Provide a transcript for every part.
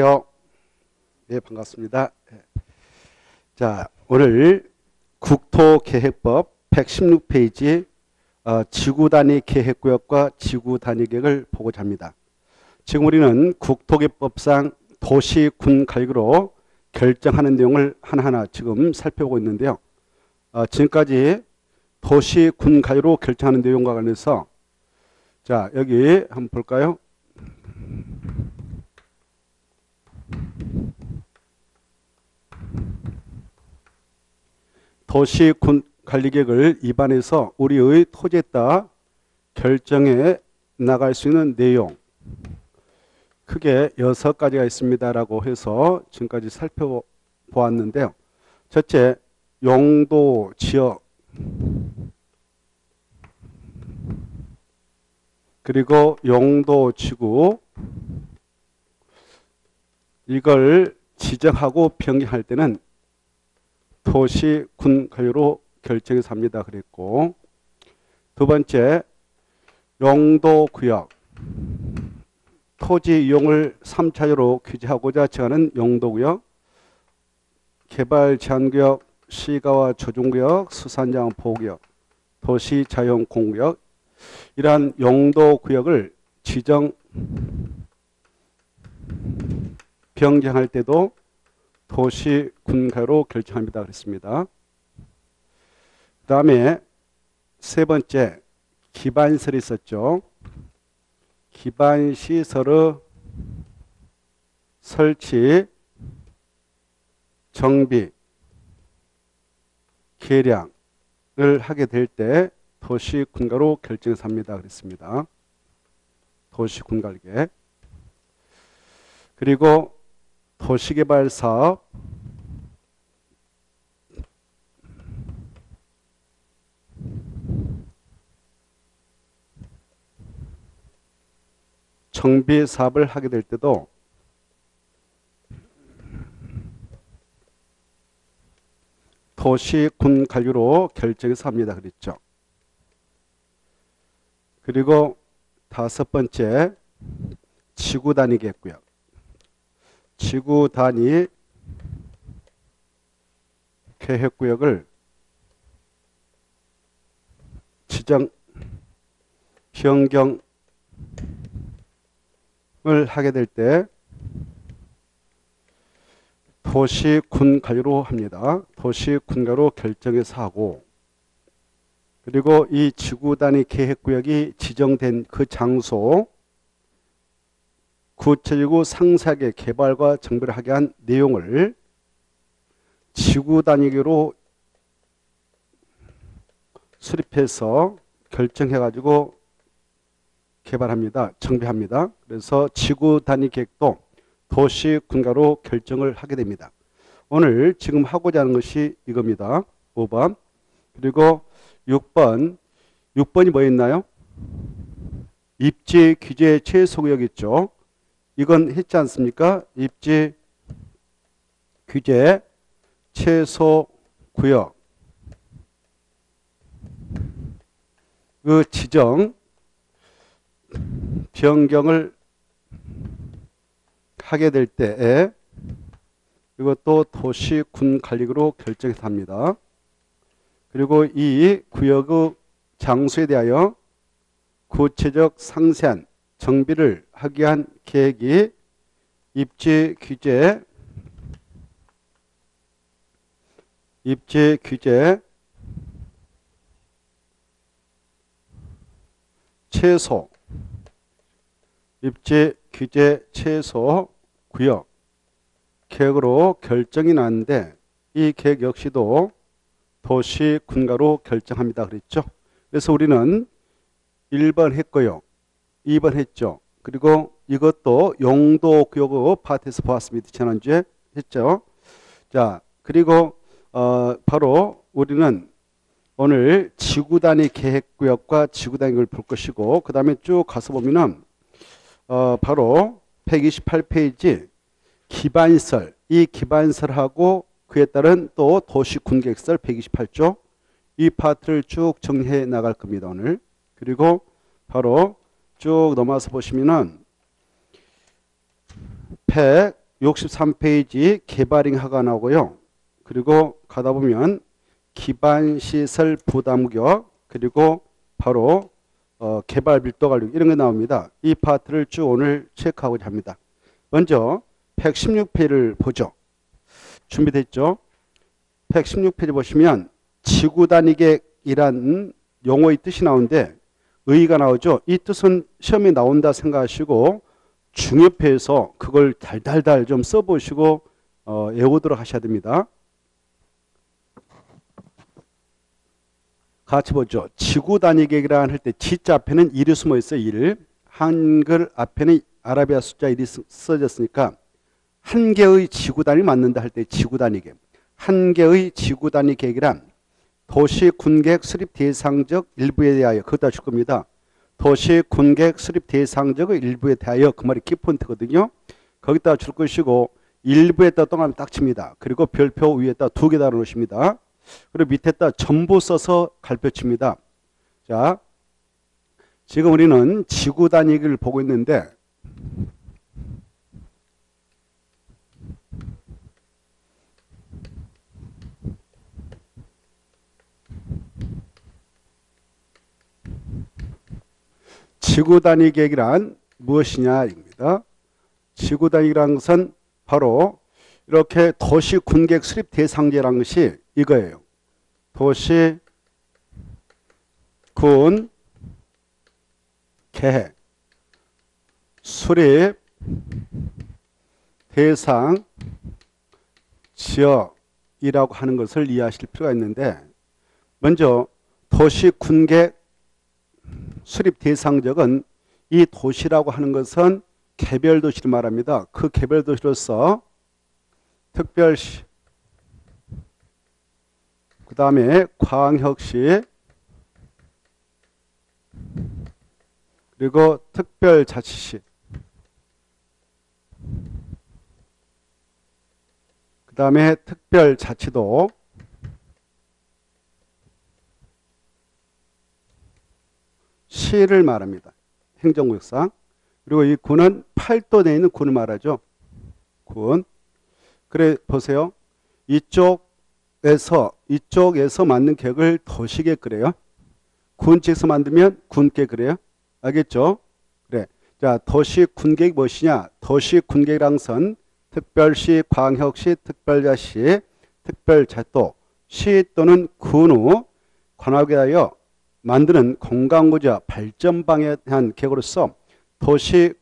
안녕하세요. 네, 반갑습니다. 자, 오늘 국토계획법 116페이지 지구단위 계획구역과 지구단위계획을 보고자 합니다. 지금 우리는 국토계획법상 도시, 군, 갈구로 결정하는 내용을 하나하나 지금 살펴보고 있는데요. 지금까지 도시, 군, 갈구로 결정하는 내용과 관련해서 자, 여기 한번 볼까요? 도시, 군, 관리계획을 입안해서 우리의 토지에 따라 결정해 나갈 수 있는 내용 크게 6가지가 있습니다라고 해서 지금까지 살펴보았는데요. 첫째, 용도, 지역, 그리고 용도, 지구, 이걸 지정하고 변경할 때는 도시, 군, 관리로 결정해서 합니다. 그랬고, 두 번째, 용도구역, 토지 이용을 3차적으로 규제하고자 정하는 용도구역, 개발제한구역, 시가와 조정구역, 수산자원 보호구역, 도시 자연 공구역, 이러한 용도구역을 지정, 변경할 때도 도시, 군, 관리로 결정합니다. 그랬습니다. 그 다음에 세 번째, 기반시설이 있었죠. 기반시설의 설치, 정비, 계량을 하게 될 때 도시, 군, 관리로 결정해서 합니다. 그랬습니다. 도시, 군, 관리계. 그리고 도시개발사업, 정비사업을 하게 될 때도 도시, 군, 관리로 결정해서 합니다. 그랬죠. 그리고 다섯 번째, 지구단위 계획구역. 지구단위 계획구역을 지정, 변경을 하게 될 때 도시, 군, 관리로 합니다. 도시, 군, 관리로 결정해서 하고, 그리고 이 지구단위 계획구역이 지정된 그 장소, 구체적이고 상세하게 개발과 정비를 하게 한 내용을 지구단위로 수립해서 결정해가지고 개발합니다. 정비합니다. 그래서 지구단위 계획도 도시, 군가로 결정을 하게 됩니다. 오늘 지금 하고자 하는 것이 이겁니다. 5번. 그리고 6번. 6번이 뭐였나요? 입지 규제 최소구역 있죠. 이건 했지 않습니까? 입지 규제 최소구역. 그 지정, 변경을 하게 될 때에 이것도 도시, 군, 관리구로 결정해서 합니다. 그리고 이 구역의 장소에 대하여 구체적 상세한 정비를 하기 위한 계획이 입지 규제 최소, 입지 규제 최소 구역 계획으로 결정이 나는데 이 계획 역시도 도시, 군가로 결정합니다. 그랬죠. 그래서 우리는 1번 했고요. 2번 했죠. 그리고 이것도 용도구역의 파트에서 보았습니다. 지난주에 했죠. 자, 그리고 바로 우리는 오늘 지구단위 계획구역과 지구단위를 볼 것이고, 그 다음에 쭉 가서 보면은 바로 128페이지 기반시설, 이 기반시설하고 그에 따른 또 도시군계획설 128조, 이 파트를 쭉 정리해 나갈 겁니다. 오늘. 그리고 바로 쭉 넘어와서 보시면은 63페이지 개발잉하가 나오고요. 그리고 가다 보면 기반시설 부담구역 그리고 바로 개발 밀도 관리 이런 게 나옵니다. 이 파트를 쭉 오늘 체크하고자 합니다. 먼저 116페이지를 보죠. 준비됐죠? 116페이지 보시면 지구 단위계획이란 용어의 뜻이 나오는데 의의가 나오죠. 이 뜻은 시험에 나온다 생각하시고 중요표에서 그걸 달달달 좀 써보시고 외우도록 하셔야 됩니다. 같이 보죠. 지구 단위계획이라 할 때 지자 앞에는 1이 숨어 있어요. 1. 한글 앞에는 아라비아 숫자 1이 써졌으니까 한 개의 지구 단위 맞는다 할 때 지구 단위계획. 한 개의 지구 단위계획이란 도시 군계획 수립 대상적 일부에 대하여 그것다 줄 겁니다. 도시 군계획 수립 대상적 일부에 대하여 그 말이 키포인트거든요. 거기다 줄 것이고 일부에다 동그라미 딱 칩니다. 그리고 별표 위에다 2개 달아 놓으십니다. 그리고 밑에다 전부 써서 갈표 칩니다. 자, 지금 우리는 지구 단위를 보고 있는데 지구 단위 계획이란 무엇이냐입니다. 지구 단위라는 것은 바로 이렇게 도시 군계획 수립 대상제라는 것이 이거예요. 도시 군 계획 수립 대상 지역이라고 하는 것을 이해하실 필요가 있는데 먼저 도시 군계획 수립 대상적은 이 도시라고 하는 것은 개별 도시를 말합니다. 그 개별 도시로서 특별시, 그 다음에 광역시, 그리고 특별자치시, 그 다음에 특별자치도, 시를 말합니다. 행정구역상. 그리고 이 군은 팔도 내에 있는 군을 말하죠. 군. 그래 보세요. 이쪽에서 만든 계획을 도시계획 그래요. 군지에서 만들면 군계획 그래요. 알겠죠? 그래. 자, 도시 군계획이 무엇이냐? 도시 군계획이란 것은 특별시, 광역시, 특별자치, 특별자도, 시 또는 군의 관할에 대하여 만드는 공간구조 발전 방향에 대한 계획으로서 도시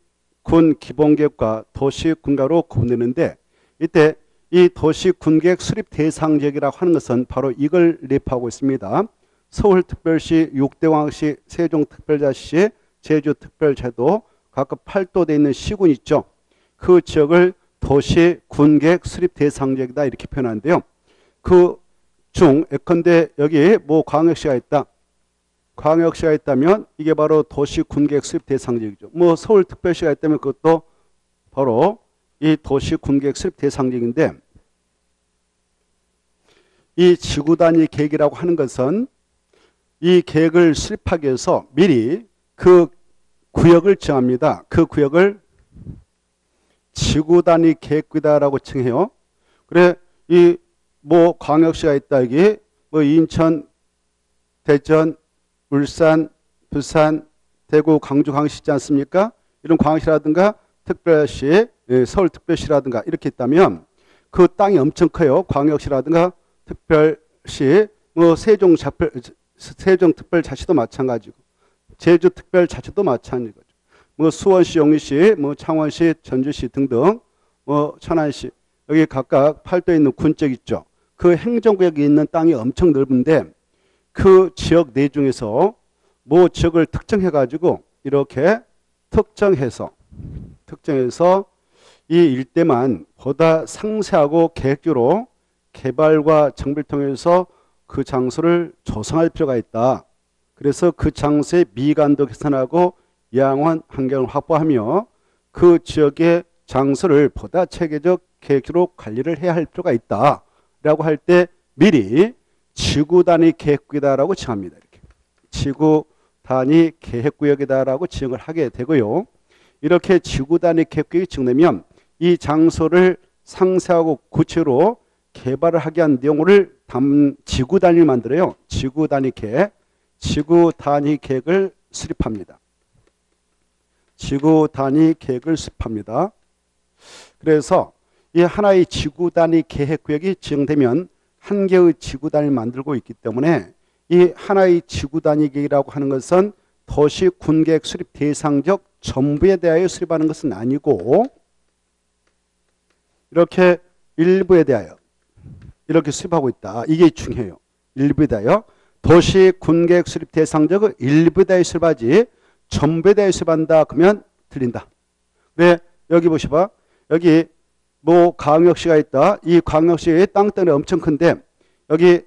군 기본계획과 도시 군가로 구분되는데 이때 이 도시 군계획 수립 대상 지역이라고 하는 것은 바로 이걸 립하고 있습니다. 서울특별시, 6대 광역시, 세종특별자치, 제주특별제도 각각 8도되어 있는 시군 있죠. 그 지역을 도시 군계획 수립 대상 지역이다 이렇게 표현하는데요. 그 중 예컨대 여기 뭐 광역시가 있다. 광역시가 있다면 이게 바로 도시 군계획 수립 대상 지역이죠. 뭐 서울특별시가 있다면 그것도 바로 이 도시 군계획 수립 대상 지역인데 이 지구 단위 계획이라고 하는 것은 이 계획을 수립하기 위해서 미리 그 구역을 정합니다. 그 구역을 지구 단위 계획구다라고 칭해요. 그래 이 뭐 광역시가 있다 여기 뭐 인천, 대전, 울산, 부산, 대구, 강주, 광역시 있지 않습니까? 이런 광역시라든가 특별시, 서울특별시라든가 이렇게 있다면 그 땅이 엄청 커요. 광역시라든가 특별시, 뭐 세종특별자치도 마찬가지고 제주특별자치도 마찬가지고 뭐 수원시, 용인시, 뭐 창원시, 전주시 등등 뭐 천안시 여기 각각 팔도에 있는 군적 있죠. 그 행정구역에 있는 땅이 엄청 넓은데 그 지역 내 중에서 뭐 지역을 특정해 가지고 이렇게 특정해서 이 일대만 보다 상세하고 계획적으로 개발과 정비를 통해서 그 장소를 조성할 필요가 있다. 그래서 그 장소의 미관도 개선하고 양원 환경을 확보하며 그 지역의 장소를 보다 체계적 계획적으로 관리를 해야 할 필요가 있다. 라고 할 때 미리 지구 단위 계획구역이다라고 칭합니다. 이렇게. 지구 단위 계획구역이다라고 지정을 하게 되고요. 이렇게 지구 단위 계획구역이 지정되면 이 장소를 상세하고 구체로 개발을 하게 한 내용을 담은 지구 단위를 만들어요. 지구 단위 계획. 지구 단위 계획을 수립합니다. 지구 단위 계획을 수립합니다. 그래서 이 하나의 지구 단위 계획 구역이 지정되면 한 개의 지구 단위를 만들고 있기 때문에 이 하나의 지구 단위 계획이라고 하는 것은 도시 군 계획 수립 대상적 전부에 대하여 수립하는 것은 아니고 이렇게 일부에 대하여 이렇게 수립하고 있다. 이게 중요해요. 일부에 대하여 도시 군 계획 수립 대상적 일부에 대하여 수립하지 전부에 대하여 수립한다. 그러면 틀린다. 왜? 여기 보시봐. 여기 뭐 광역시가 있다. 이 광역시의 땅덩이 엄청 큰데 여기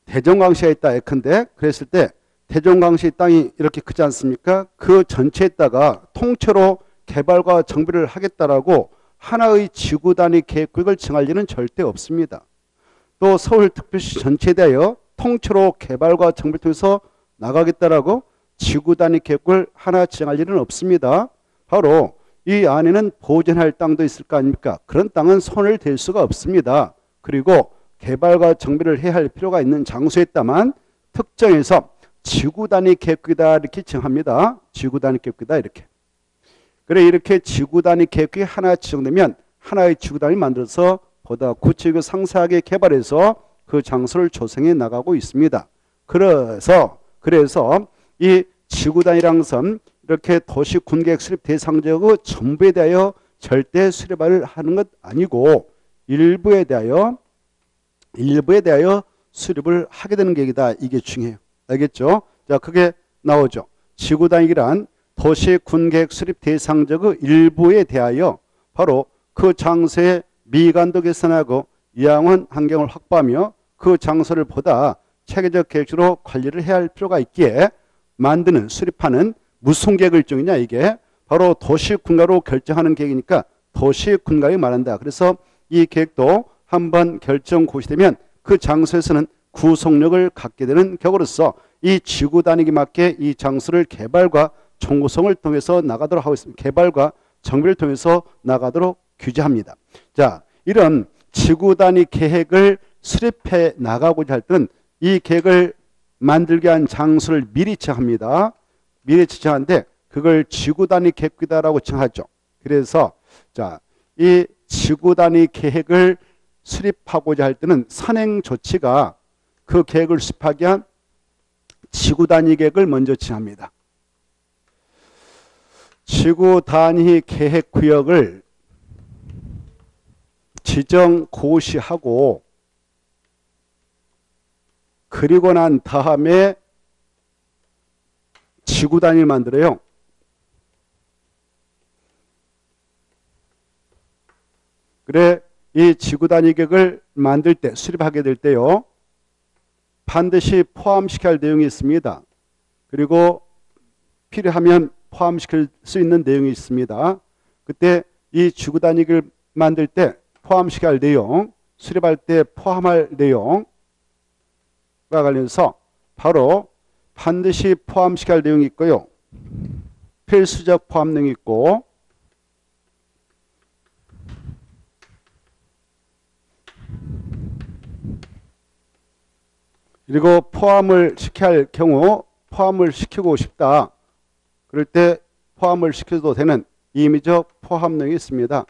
대전광시가 있다. 예컨대 그랬을 때 대전광시 땅이 이렇게 크지 않습니까? 그 전체에다가 통째로 개발과 정비를 하겠다라고 하나의 지구 단위 계획구역을 정할 리는 절대 없습니다. 또 서울특별시 전체에 대하여 통째로 개발과 정비를 통해서 나가겠다라고 지구 단위 계획을 하나 지정할 일은 없습니다. 바로 이 안에는 보존할 땅도 있을 거 아닙니까? 그런 땅은 손을 댈 수가 없습니다. 그리고 개발과 정비를 해야 할 필요가 있는 장소에다만 특정해서 지구 단위 계획이다 이렇게 정합니다. 지구 단위 계획이다 이렇게. 그래 이렇게 지구 단위 계획이 하나 지정되면 하나의 지구 단위 만들어서 보다 구체적이고 상세하게 개발해서 그 장소를 조성해 나가고 있습니다. 그래서 이 지구 단위라는 것은 이렇게 도시 군계획 수립 대상적 전부에 대하여 절대 수립을 하는 것 아니고 일부에 대하여 수립을 하게 되는 계획이다. 이게 중요해요. 알겠죠? 자, 그게 나오죠. 지구 단위란 도시 군계획 수립 대상적 일부에 대하여 바로 그 장소의 미관도 개선하고 이양원 환경을 확보하며 그 장소를 보다 체계적 계획으로 관리를 해야 할 필요가 있기에 만드는 수립하는 무슨 계획을 일종이냐 이게 바로 도시군가로 결정하는 계획이니까 도시군가에 말한다. 그래서 이 계획도 한번 결정 고시되면 그 장소에서는 구속력을 갖게 되는 격으로서 이 지구 단위에 맞게 이 장소를 개발과 정구성을 통해서 나가도록 하고 있습니다. 개발과 정비를 통해서 나가도록 규제합니다. 자, 이런 지구 단위 계획을 수립해 나가고자 할 때는 이 계획을 만들게 한 장소를 미리 지정합니다. 미리 지정하는데 그걸 지구 단위 계획이다라고 정하죠. 그래서 자, 이 지구 단위 계획을 수립하고자 할 때는 선행 조치가 그 계획을 수립하게 한 지구 단위 계획을 먼저 지정합니다. 지구 단위 계획 구역을 지정 고시하고 그리고 난 다음에 지구 단위를 만들어요. 그래 이 지구 단위 계획을 만들 때 수립하게 될 때요. 반드시 포함시켜야 할 내용이 있습니다. 그리고 필요하면 포함시킬 수 있는 내용이 있습니다. 그때 이 지구 단위 계획을 만들 때 포함시켜야 할 내용, 수립할 때 포함할 내용과 관련해서 바로 반드시 포함시켜야 할 내용이 있고요. 필수적 포함 내용이 있고 그리고 포함을 시켜야 할 경우 포함을 시키고 싶다. 그럴 때 포함을 시켜도 되는 임의적 포함 내용이 있습니다.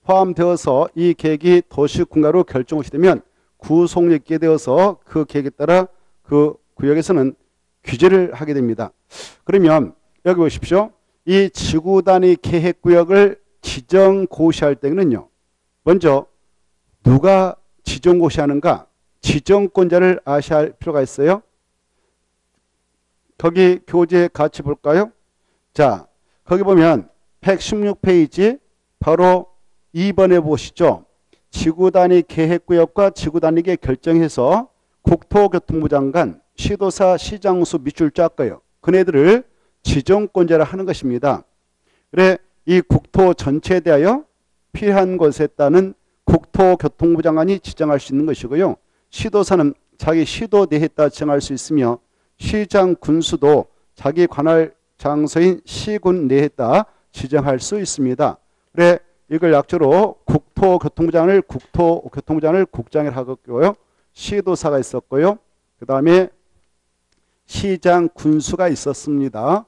포함되어서 이 계획이 도시군가로 결정이 되면 구속력이 있게 되어서 그 계획에 따라 그 구역에서는 규제를 하게 됩니다. 그러면 여기 보십시오. 이 지구 단위 계획 구역을 지정 고시할 때는요. 먼저 누가 지정 고시하는가? 지정권자를 아셔야 할 필요가 있어요. 거기 교재 같이 볼까요? 자, 거기 보면 116페이지 바로 2번에 보시죠. 지구 단위 계획 구역과 지구 단위 계획 결정해서 국토교통부 장관, 시도사, 시장수 밑줄 짰고요. 그네들을 지정권자라 하는 것입니다. 그래 이 국토 전체에 대하여 필요한 것에 따른 국토교통부 장관이 지정할 수 있는 것이고요. 시도사는 자기 시도 내에 따라 지정할 수 있으며 시장 군수도 자기 관할 장소인 시군 내에 따라 지정할 수 있습니다. 그래, 이걸 약조로 국토교통부장을 국장을 하고요. 시도사가 있었고요. 그 다음에 시장 군수가 있었습니다.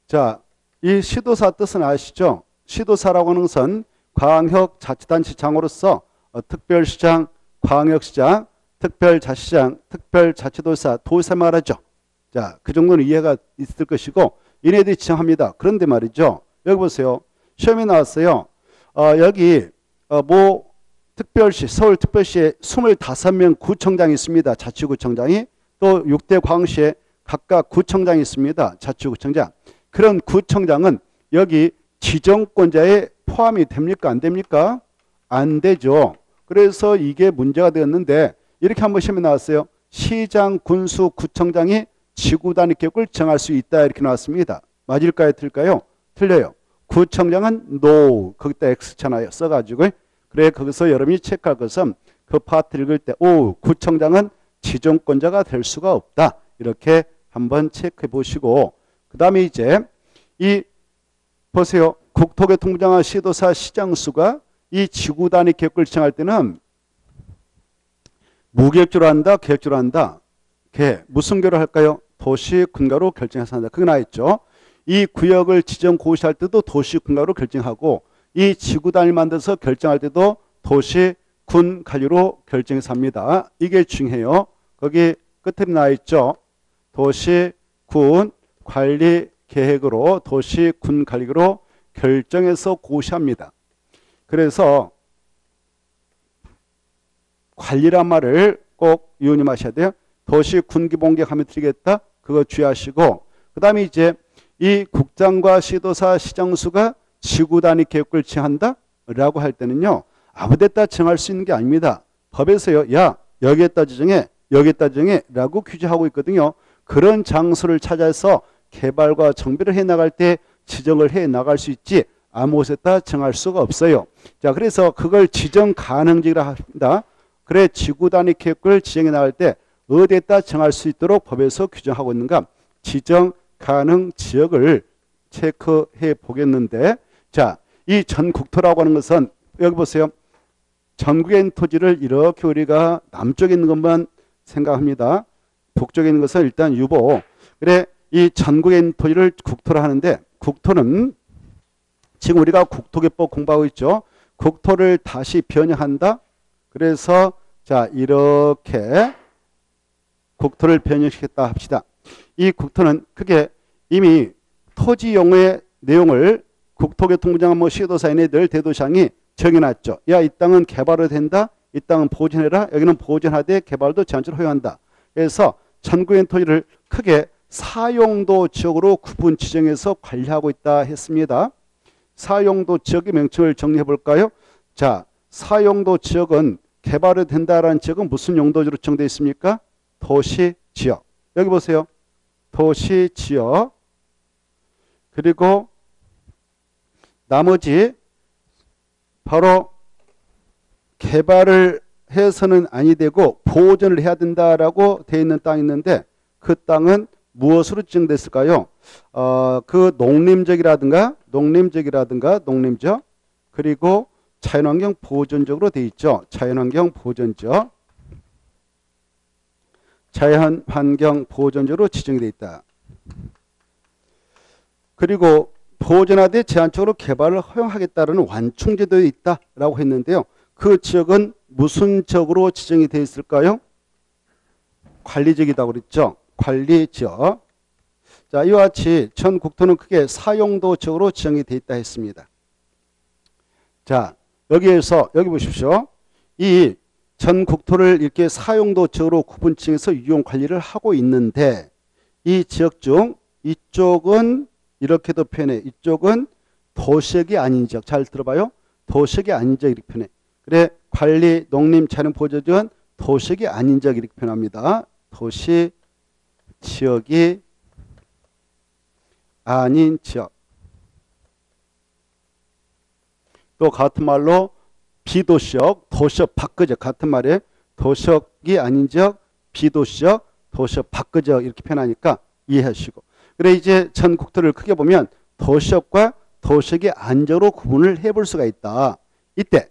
자, 이 시도사 뜻은 아시죠? 시도사라고 하는 것은 광역자치단체장으로서 특별시장, 광역시장, 특별자치장, 특별자치도사, 도사 말하죠. 자, 그 정도는 이해가 있을 것이고 이네들이 지정합니다. 그런데 말이죠. 여기 보세요. 시험에 나왔어요. 여기 모 특별시, 서울특별시에 25명 구청장이 있습니다. 자치구청장이. 또 6대 광시에 각각 구청장이 있습니다. 자치구청장. 그런 구청장은 여기 지정권자에 포함이 됩니까? 안 됩니까? 안 되죠. 그래서 이게 문제가 되었는데 이렇게 한번 시험에 나왔어요. 시장, 군수, 구청장이 지구단위 계획을 정할 수 있다 이렇게 나왔습니다. 맞을까요? 틀릴까요? 틀려요. 구청장은 no 거기다 X잖아요. 써가지고 그래 거기서 여러분이 체크할 것은 그 파트 읽을 때 구청장은 지정권자가 될 수가 없다. 이렇게 한번 체크해 보시고 그 다음에 이제 이 보세요. 국토교통부장과 시도사 시장수가 이 지구단위 계획을 정할 때는 무계획적으로 한다, 계획적으로 한다. 무슨 계획을 할까요? 도시 군가로 결정해서 한다. 그게 나있죠. 이 구역을 지정 고시할 때도 도시 군가로 결정하고 이 지구단위를 만들어서 결정할 때도 도시 군 관리로 결정해서 합니다. 이게 중요해요. 거기 끝에 나있죠. 도시 군 관리 계획으로 도시 군 관리로 결정해서 고시합니다. 그래서 관리란 말을 꼭 유념하셔야 돼요. 도시 군 기본계획 하면 드리겠다. 그거 주의하시고 그 다음에 이제 이 국장과 시도사 시장수가 지구단위 계획을 정한다 라고 할 때는요. 아무데다 정할 수 있는 게 아닙니다. 법에서요. 야 여기에다 지정해 여기에다 지정해 라고 규정하고 있거든요. 그런 장소를 찾아서 개발과 정비를 해나갈 때 지정을 해나갈 수 있지 아무 곳에다 정할 수가 없어요. 자, 그래서 그걸 지정 가능지라 합니다. 그래 지구단위 계획을 지정해 나갈 때 어디에다 정할 수 있도록 법에서 규정하고 있는가? 지정 가능 지역을 체크해 보겠는데 자, 이 전국토라고 하는 것은 여기 보세요. 전국에 있는 토지를 이렇게 우리가 남쪽에 있는 것만 생각합니다. 북쪽에 있는 것은 일단 유보. 그래 이 전국에 있는 토지를 국토라 하는데 국토는 지금 우리가 국토개법 공부하고 있죠. 국토를 다시 변형한다. 그래서 자 이렇게 국토를 변형시켰다 합시다. 이 국토는 크게 이미 토지 용어의 내용을 국토교통부장 시도사인의 늘 대도시장이 정해놨죠. 야, 이 땅은 개발이 된다. 이 땅은 보존해라. 여기는 보존하되 개발도 제한적으로 허용한다. 그래서 전국의 토지를 크게 사용도 지역으로 구분 지정해서 관리하고 있다 했습니다. 사용도 지역의 명칭을 정리해 볼까요? 자, 사용도 지역은 개발이 된다라는 지역은 무슨 용도로 정되어 있습니까? 도시 지역. 여기 보세요. 도시 지역. 그리고 나머지 바로 개발을 해서는 아니 되고 보존을 해야 된다라고 되어 있는 땅이 있는데 그 땅은 무엇으로 지정됐을까요? 그 농림적 그리고 자연환경 보존적으로 되어 있죠. 자연환경 보존적 지정이 되어 있다. 그리고 보존하되 제한적으로 개발을 허용하겠다는 완충제도에 있다라고 했는데요. 그 지역은 무슨 지역으로 지정이 되어 있을까요? 관리지역이라고 그랬죠. 관리지역. 자, 이와 같이 전 국토는 크게 사용도 지역으로 지정이 되어 있다 했습니다. 자, 여기에서 여기 보십시오. 이 전 국토를 이렇게 사용도 지역으로 구분 지정해서 이용 관리를 하고 있는데 이 지역 중 이쪽은 이렇게도 표현해. 이쪽은 도시역이 아닌 지역. 잘 들어봐요. 도시역이 아닌 지역 이렇게 표현해. 그래 관리, 농림, 자연 보존지역은 도시역이 아닌 지역 이렇게 표현합니다. 도시 지역이 아닌 지역. 또 같은 말로 비도시역, 도시역 밖의 같은 말에 도시역이 아닌 지역, 비도시역, 도시역 밖의 지역 이렇게 표현하니까 이해하시고. 그래 이제 전 국토를 크게 보면 도시역과 도시역의 안적으로 구분을 해볼 수가 있다. 이때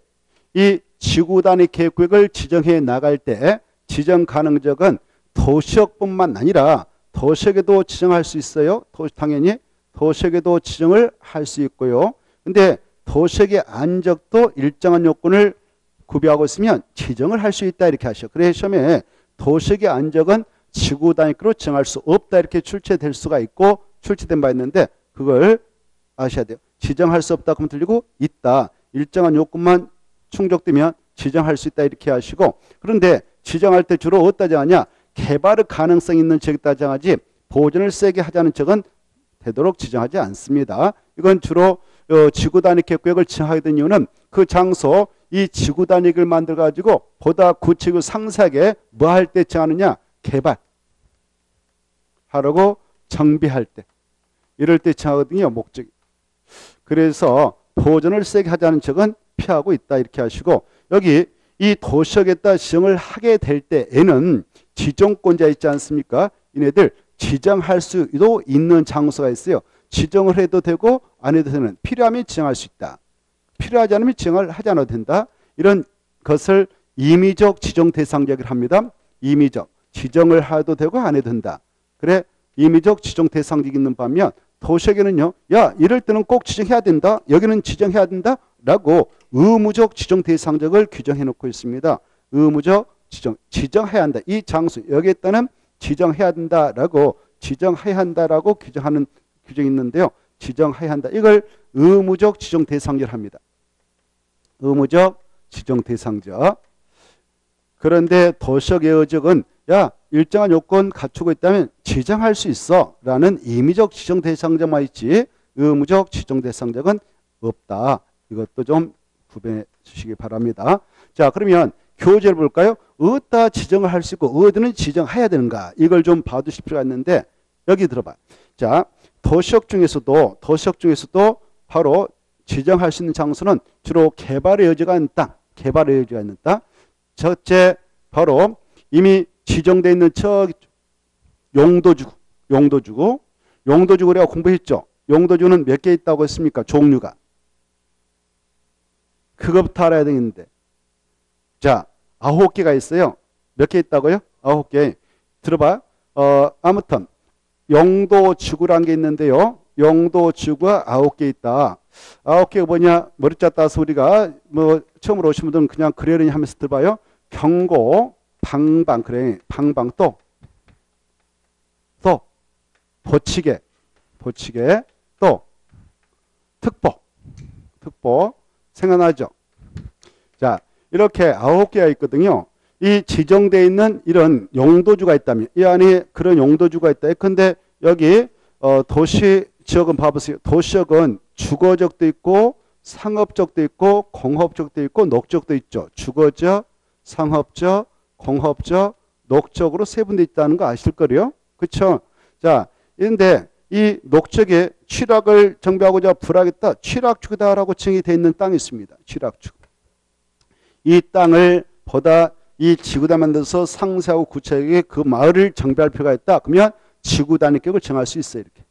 이 지구 단위 계획을 지정해 나갈 때 지정 가능적은 도시역뿐만 아니라 도시역에도 지정할 수 있어요. 당연히 도시역에도 지정을 할 수 있고요. 근데 도시역의 안적도 일정한 요건을 구비하고 있으면 지정을 할 수 있다 이렇게 하셔. 그래서 시험에 도시역의 안적은 지구 단위로 지정할 수 없다 이렇게 출제될 수가 있고 출제된 바 있는데 그걸 아셔야 돼요. 지정할 수 없다 그러면 틀리고 있다. 일정한 요건만 충족되면 지정할 수 있다 이렇게 하시고 그런데 지정할 때 주로 어디다 정하냐? 개발의 가능성 있는 지역에다 정하지 보존을 세게 하자는 지역은 되도록 지정하지 않습니다. 이건 주로 지구 단위 계획을 지정하게 된 이유는 그 장소 이 지구 단위를 만들어 가지고 보다 구체적으로 상세하게 뭐 할 때 정하느냐? 개발하라고 정비할 때 이럴 때 정하거든요. 목적이. 그래서 보존을 세게 하자는 적은 피하고 있다 이렇게 하시고 여기 이 도시역에다 지정을 하게 될 때에는 지정권자 있지 않습니까? 이네들 지정할 수도 있는 장소가 있어요. 지정을 해도 되고 안 해도 되는 필요하면 지정할 수 있다. 필요하지 않으면 지정을 하지 않아도 된다. 이런 것을 임의적 지정 대상적이라고 합니다. 임의적 지정을 해도 되고 안 해도 된다. 그래 임의적 지정 대상적이 있는 반면 도시역에는요. 야 이럴 때는 꼭 지정해야 된다. 여기는 지정해야 된다. 라고 의무적 지정 대상적을 규정해 놓고 있습니다. 의무적 지정해야 한다. 이 장소 여기에 따른 지정해야 된다라고 지정해야 한다라고 규정하는 규정이 있는데요. 지정해야 한다. 이걸 의무적 지정 대상자를 합니다. 의무적 지정 대상자. 그런데 도시역 예외적은 야 일정한 요건 갖추고 있다면 지정할 수 있어 라는 임의적 지정 대상자만 있지 의무적 지정 대상자는 없다. 이것도 좀 구분해 주시기 바랍니다. 자 그러면 교재를 볼까요? 어디다 지정을 할 수 있고 어디는 지정해야 되는가 이걸 좀 봐두실 필요가 있는데 여기 들어봐. 자 도시역 중에서도 바로 지정할 수 있는 장소는 주로 개발의 여지가 있는 땅, 개발의 여지가 있는 땅. 첫째 바로 이미 지정되어 있는 용도주고 우리가 공부했죠. 용도주는 몇 개 있다고 했습니까? 종류가. 그것부터 알아야 되겠는데. 자, 9개가 있어요. 몇 개 있다고요? 9개. 들어봐. 아무튼 용도지구라는 게 있는데요. 용도지구가 9개 있다. 9개가 뭐냐? 머리 짰다서 우리가 뭐 처음으로 오신 분들은 그냥 그러려니 하면서 들어봐요. 경고, 방방, 그래. 방방 또 보치개, 또 특보. 생각나죠? 자, 이렇게 9개가 있거든요. 이 지정되어 있는 이런 용도주가 있다면 이 안에 그런 용도주가 있다. 근데 여기 도시 지역은 봐보세요. 도시역은 주거적도 있고 상업적도 있고 공업적도 있고 녹적도 있죠. 주거적, 상업적, 공업적, 녹적으로 세분돼 있다는 거 아실 거예요. 그렇죠? 자, 그런데 이 녹적에 취락을 정비하고자 불하겠다. 취락주다라고 정의 되어 있는 땅이 있습니다. 취락주. 이 땅을 보다 이 지구다 만들어서 상세하고 구체적이게 그 마을을 정비할 필요가 있다. 그러면 지구 단위격을 정할 수 있어요. 이렇게.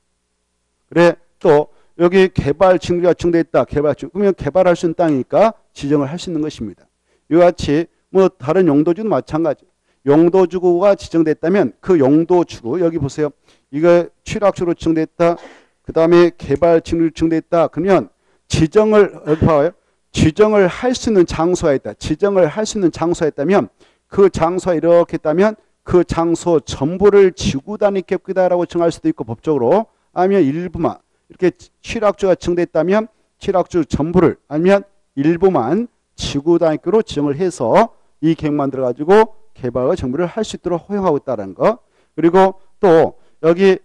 그래 또 여기 개발 징조가 정되어 있다. 그러면 개발할 수 있는 땅이니까 지정을 할 수 있는 것입니다. 이와 같이 뭐 다른 용도주도 마찬가지. 용도주구가 지정됐다면 그 용도주구 여기 보세요. 이거 취락주로 지정됐다. 그 다음에 개발 징조로 지정됐다. 그러면 지정을 봐요. 지정을 할 수 있는 장소가 있다. 지정을 할 수 있는 장소가 있다면 그 장소가 이렇게 있다면 그 장소 전부를 지구 단위 객기다라고 정할 수도 있고 법적으로 아니면 일부만 이렇게 취락주가 지정됐다면 취락주 전부를 아니면 일부만 지구 단위로 지정을 해서 이 계획만 들어가지고 개발과 정비를 할 수 있도록 허용하고 있다는 거. 그리고 또 여기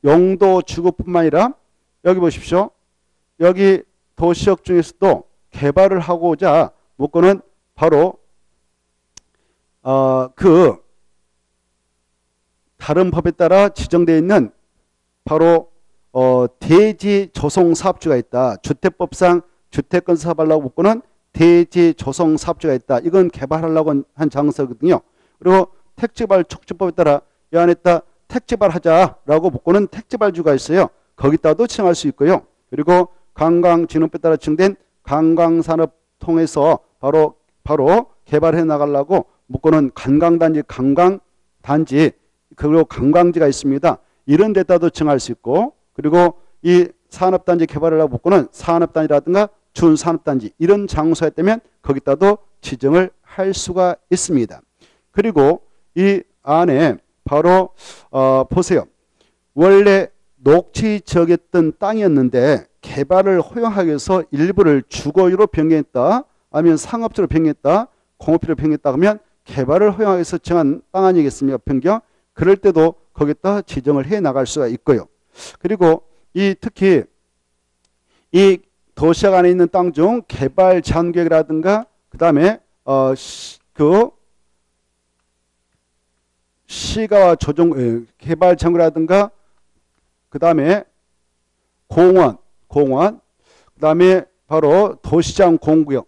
용도 주거뿐만 아니라 여기 보십시오. 여기 도시역 중에서도 개발을 하고자 목표는 바로 그 다른 법에 따라 지정되어 있는 바로 대지 조성 사업주가 있다. 주택법상 주택건 사업하려고 목표는 대지 조성 사업주가 있다. 이건 개발하려고 한 장소거든요. 그리고 택지발 촉진법에 따라 이 안에다 택지발 하자라고 목표는 택지발주가 있어요. 거기다도 지정할 수 있고요. 그리고 관광진흥법에 따라 지정된 관광산업 통해서 바로 개발해 나가려고 묶어놓은 관광단지 그리고 관광지가 있습니다. 이런 데다도 정할 수 있고, 그리고 이 산업단지 개발을 하고 묶어놓은 산업단지라든가 준산업단지 이런 장소에 있다면 거기다도 지정을 할 수가 있습니다. 그리고 이 안에 바로 보세요. 원래 녹지 지역이었던 땅이었는데 개발을 허용하기 위해서 일부를 주거지로 변경했다, 아니면 상업지로 변경했다, 공업지로 변경했다 하면 개발을 허용하기 위해서 정한 땅 아니겠습니까? 변경. 그럴 때도 거기다 지정을 해 나갈 수가 있고요. 그리고 특히 이 도시역 안에 있는 땅 중 개발 제한구역이라든가 그다음에 시가와 조정 개발 제한구역이라든가 그다음에 공원 그다음에 바로 도시장 공구역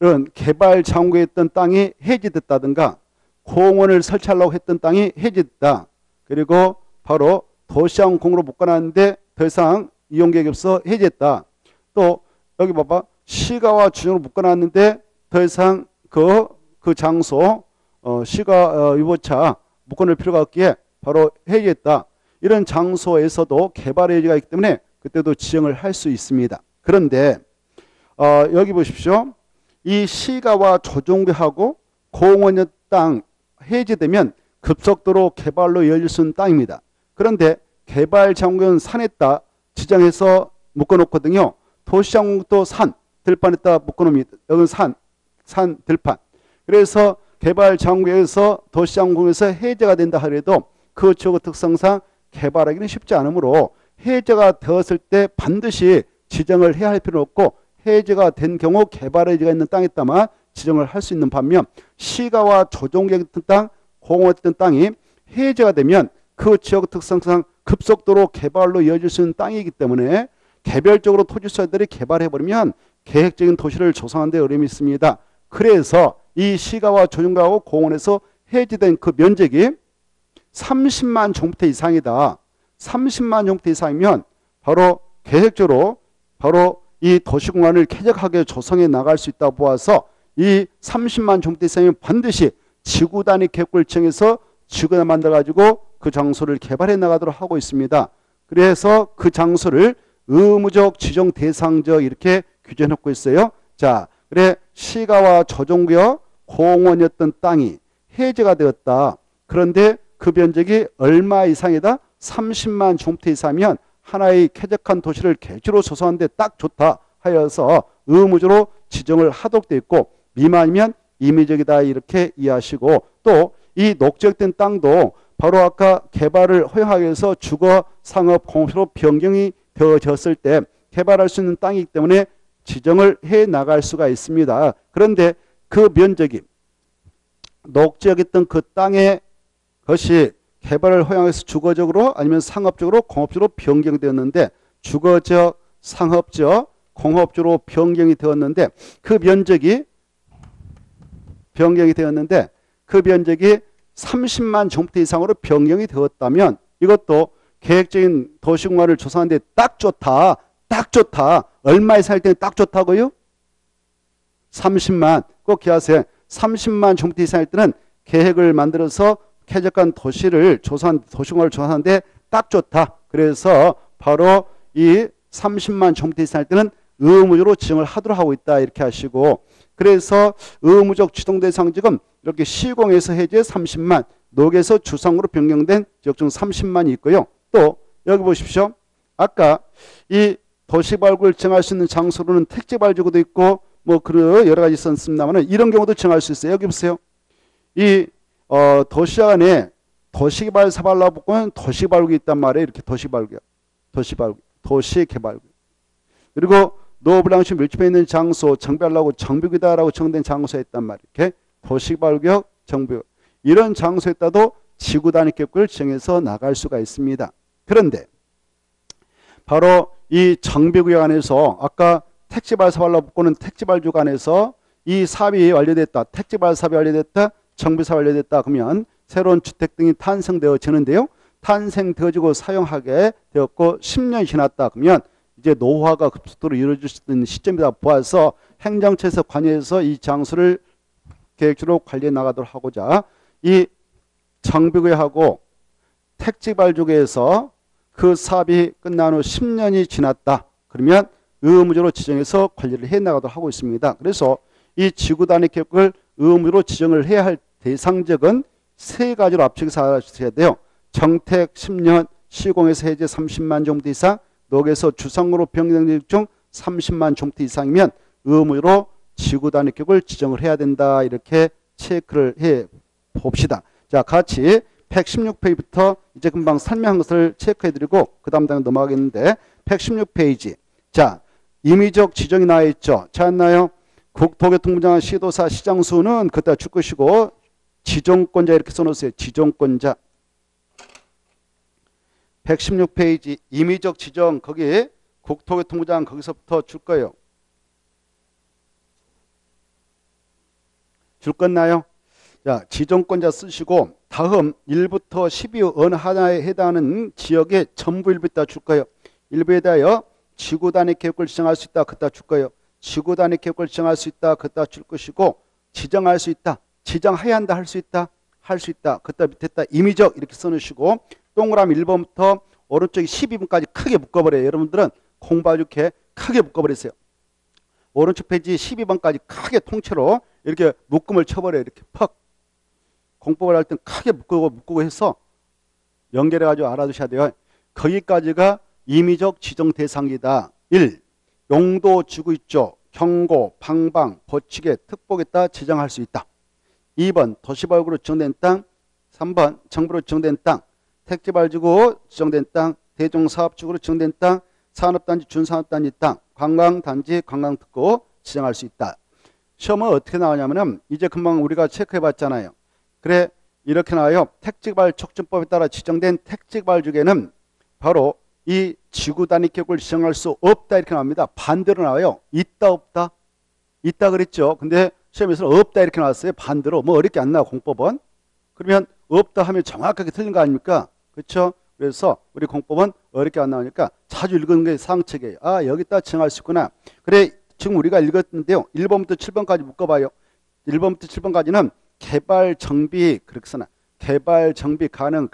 이런 개발 제한구역에 있던 땅이 해지됐다든가 공원을 설치하려고 했던 땅이 해지됐다. 그리고 바로 도시장 공으로 묶어놨는데 더 이상 이용객이 없어 해지했다. 또 여기 봐봐. 시가와 주정으로 묶어놨는데 더 이상 그 장소 시가 유보차 묶어놓을 필요가 없기에 바로 해지했다. 이런 장소에서도 개발 여지가 있기 때문에 그때도 지정을 할 수 있습니다. 그런데 여기 보십시오. 이 시가와 조정구하고 공원의 땅 해제되면 급속도로 개발로 열릴 수 있는 땅입니다. 그런데 개발 장구역은 산에다 지정해서 묶어놓거든요. 도시장도 산, 들판에다 묶어놓습니다. 여기는 산, 들판. 그래서 개발 장구역에서 도시장구역에서 해제가 된다 하더라도 그 지역의 특성상 개발하기는 쉽지 않으므로 해제가 되었을 때 반드시 지정을 해야 할 필요는 없고 해제가 된 경우 개발 여지가 있는 땅에 있다만 지정을 할 수 있는 반면 시가와 조정구역 같은 땅, 공원 같은 땅이 해제가 되면 그 지역 특성상 급속도로 개발로 이어질 수 있는 땅이기 때문에 개별적으로 토지소유들이 개발해버리면 계획적인 도시를 조성하는 데 어려움이 있습니다. 그래서 이 시가와 조정구역하고 공원에서 해제된 그 면적이 30만 제곱미터 이상이다. 30만 제곱미터 이상이면 바로 계획적으로 바로 이 도시공간을 쾌적하게 조성해 나갈 수 있다고 보아서 이 30만 제곱미터 이상이면 반드시 지구 단위 계획을 정해서 지구를 만들어가지고 그 장소를 개발해 나가도록 하고 있습니다. 그래서 그 장소를 의무적 지정 대상지역 이렇게 규정하고 있어요. 자, 그래 시가와 조정구역 공원이었던 땅이 해제가 되었다. 그런데 그 면적이 얼마 이상이다? 30만 제곱미터 이상이면 하나의 쾌적한 도시를 계획적으로 조성하는데 딱 좋다 하여서 의무적으로 지정을 하도록 되어 있고 미만이면 임의적이다 이렇게 이해하시고 또 이 녹지역된 땅도 바로 아까 개발을 허용하기 위해서 주거, 상업, 공업으로 변경이 되어졌을 때 개발할 수 있는 땅이기 때문에 지정을 해 나갈 수가 있습니다. 그런데 그 면적이 녹지역에 있던 그 땅의 것이 개발을 허용해서 주거적으로 아니면 상업적으로 공업적으로 변경되었는데 주거적, 상업적, 공업적으로 변경이 되었는데 그 면적이 30만 제곱미터 이상으로 변경이 되었다면 이것도 계획적인 도시공간을 조성하는데 딱 좋다. 얼마에 살 때는 딱 좋다고요? 30만. 꼭 기하세요. 30만 제곱미터 이상일 때는 계획을 만들어서 쾌적한 도시공간을 조성하는데 딱 좋다. 그래서 바로 이 30만 제곱미터 이상일 때는 의무적으로 지정을 하도록 하고 있다. 이렇게 하시고 그래서 의무적 지정 대상지역은 이렇게 시공에서 해제 30만, 녹에서 주상으로 변경된 지역 중 30만이 있고요. 또 여기 보십시오. 아까 이 도시발구를 정할 수 있는 장소로는 택지발지구도 있고 뭐 그런 여러 가지 있었습니다만 이런 경우도 정할 수 있어요. 여기 보세요. 이 도시 안에 도시개발 사발라 붙고는 도시발구가 있단 말이에요. 이렇게 도시개발구. 그리고 노블랑시 밀집해 있는 장소 정비하려고 정비구다라고 정된 장소에 있단 말이에요. 이렇게 도시개발구역, 정비구역. 이런 장소에 따도 지구 단위 계획을 정해서 나갈 수가 있습니다. 그런데 바로 이 정비구역 안에서 아까 택지발 사발라 붙고는 택지발주 안에서 이 사업이 완료됐다. 택지발 사업이 완료됐다. 정비사업이 완료됐다. 그러면 새로운 주택 등이 탄생되어지는데요. 탄생되어지고 사용하게 되었고 10년이 지났다. 그러면 이제 노후화가 급속도로 이루어질 수 있는 시점이다 보아서 행정처에서 관여해서 이 장소를 계획적으로 관리해 나가도록 하고자 이 정비구역하고 택지발주구에서 그 사업이 끝난 후 10년이 지났다. 그러면 의무적으로 지정해서 관리를 해 나가도록 하고 있습니다. 그래서 이 지구 단위 계획을 의무로 지정을 해야 할 대상적은 세 가지로 앞쪽에서 알아주셔야 돼요. 정택 10년, 시공에서 해제 30만 종부터 이상, 녹에서 주상으로 변경된 중 30만 종부터 이상이면 의무로 지구 단위 계획을 지정을 해야 된다. 이렇게 체크를 해 봅시다. 자, 같이 116페이지부터 이제 금방 설명한 것을 체크해드리고 그 다음 단계 넘어가겠는데 116페이지. 자, 임의적 지정이 나와 있죠. 찾았나요? 국토교통부장관 시도사 시장수는 그때 줄 것이고 지정권자 이렇게 써놓으세요. 지정권자. 116페이지 임의적 지정 거기 국토교통부장관 거기서부터 줄 거예요. 줄 건나요? 자, 지정권자 쓰시고 다음 1부터 12 어느 하나에 해당하는 지역의 전부 일부 있다 줄 거예요. 일부에 대하여 지구 단위 계획을 지정할 수 있다 그따 줄 거예요. 지구 단위 계획을 지정할 수 있다 그따 줄 것이고 지정할 수 있다. 지정해야 한다 할 수 있다. 할 수 있다. 그따 밑에다 임의적 이렇게 써놓으시고 동그라미 1번부터 오른쪽에 12번까지 크게 묶어버려요. 여러분들은 공부하기 좋게 크게 묶어버리세요. 오른쪽 페이지 12번까지 크게 통째로 이렇게 묶음을 쳐버려요. 이렇게 퍽. 공법을 할 땐 크게 묶고 해서 연결해가지고 알아두셔야 돼요. 거기까지가 임의적 지정 대상이다. 1. 용도 지구 있죠. 경고, 방방, 버치게, 특복에다 지정할 수 있다. 2번 도시발구로 지정된 땅. 3번 정부로 지정된 땅. 택지발지구 지정된 땅. 대중사업지구로 지정된 땅. 산업단지, 준산업단지 땅. 관광단지, 관광특구 지정할 수 있다. 시험은 어떻게 나오냐면은 이제 금방 우리가 체크해 봤잖아요. 그래 이렇게 나와요. 택지발 촉진법에 따라 지정된 택지발 주계는 바로 이 지구 단위 계획을 지정할 수 없다 이렇게 나옵니다. 반대로 나와요. 있다 없다. 있다 그랬죠. 근데 시험에서는 없다 이렇게 나왔어요. 반대로 뭐 어렵게 안 나와 공법은. 그러면 없다 하면 정확하게 틀린 거 아닙니까? 그렇죠? 그래서 우리 공법은 어렵게 안 나오니까 자주 읽은 게 상책이에요. 아 여기다 지정할 수 있구나. 그래 지금 우리가 읽었는데요. 1번부터 7번까지 묶어봐요. 1번부터 7번까지는 개발 정비 그렇게 써놔. 개발 정비 가능.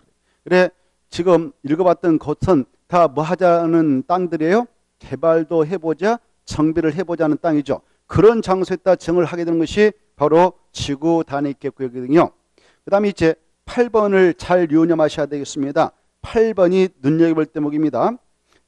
그래 지금 읽어봤던 곳은 다 뭐 하자는 땅들이에요. 개발도 해보자, 정비를 해보자는 땅이죠. 그런 장소에다 정을 하게 되는 것이 바로 지구 단위 계획구역이거든요. 그 다음에 이제 8번을 잘 유념하셔야 되겠습니다. 8번이 눈여겨볼 대목입니다.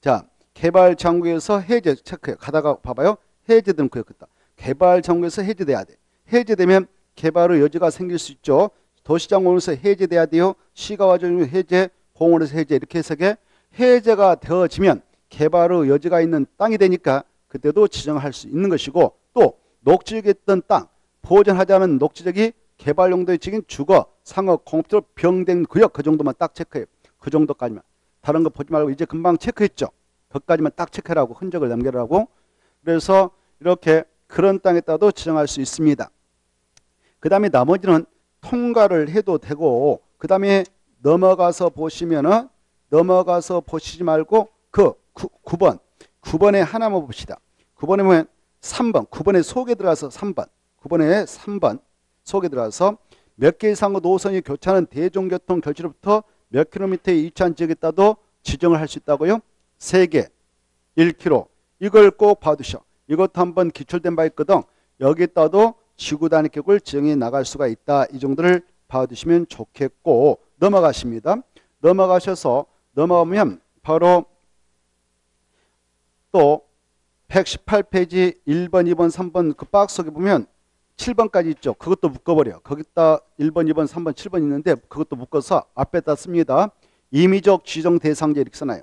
자, 개발 장구에서 해제 체크해. 가다가 봐봐요. 해제되는 구역이다. 개발 장구에서 해제돼야 돼. 해제되면 개발의 여지가 생길 수 있죠. 도시장원에서 해제돼야 돼요. 시가 와주면 해제, 공원에서 해제 이렇게 해석해. 해제가 되어지면 개발의 여지가 있는 땅이 되니까 그때도 지정할 수 있는 것이고 또 녹지적이었던 땅, 보존하자는 녹지적이 개발 용도의 지긴 주거, 상업, 공업적으로 병된 구역 그 정도만 딱 체크해요. 그 정도까지만. 다른 거 보지 말고 이제 금방 체크했죠. 그것까지만 딱 체크하라고 흔적을 남겨라고. 그래서 이렇게 그런 땅에다도 지정할 수 있습니다. 그 다음에 나머지는 통과를 해도 되고 그 다음에 넘어가서 보시면은 넘어가서 보시지 말고 그 9번에 하나만 봅시다. 9번에 보면 3번 9번에 속에 들어가서 3번 9번에 3번 속에 들어가서 몇 개 이상의 노선이 교차하는 대중교통 결지로부터 몇 킬로미터의 위치한 지역에다도 지정을 할 수 있다고요. 3개 1km 이걸 꼭 봐두셔. 이것도 한번 기출된 바 있거든. 여기에다도 지구 단위 계획을 지정해 나갈 수가 있다. 이 정도를 봐두시면 좋겠고 넘어가십니다. 넘어가셔서 넘어가면 바로 또 118페이지 1번, 2번, 3번 그 박스 속에 보면 7번까지 있죠. 그것도 묶어버려. 거기다 1번, 2번, 3번, 7번 있는데 그것도 묶어서 앞에다 씁니다. 임의적 지정 대상자 이렇게 써놔요.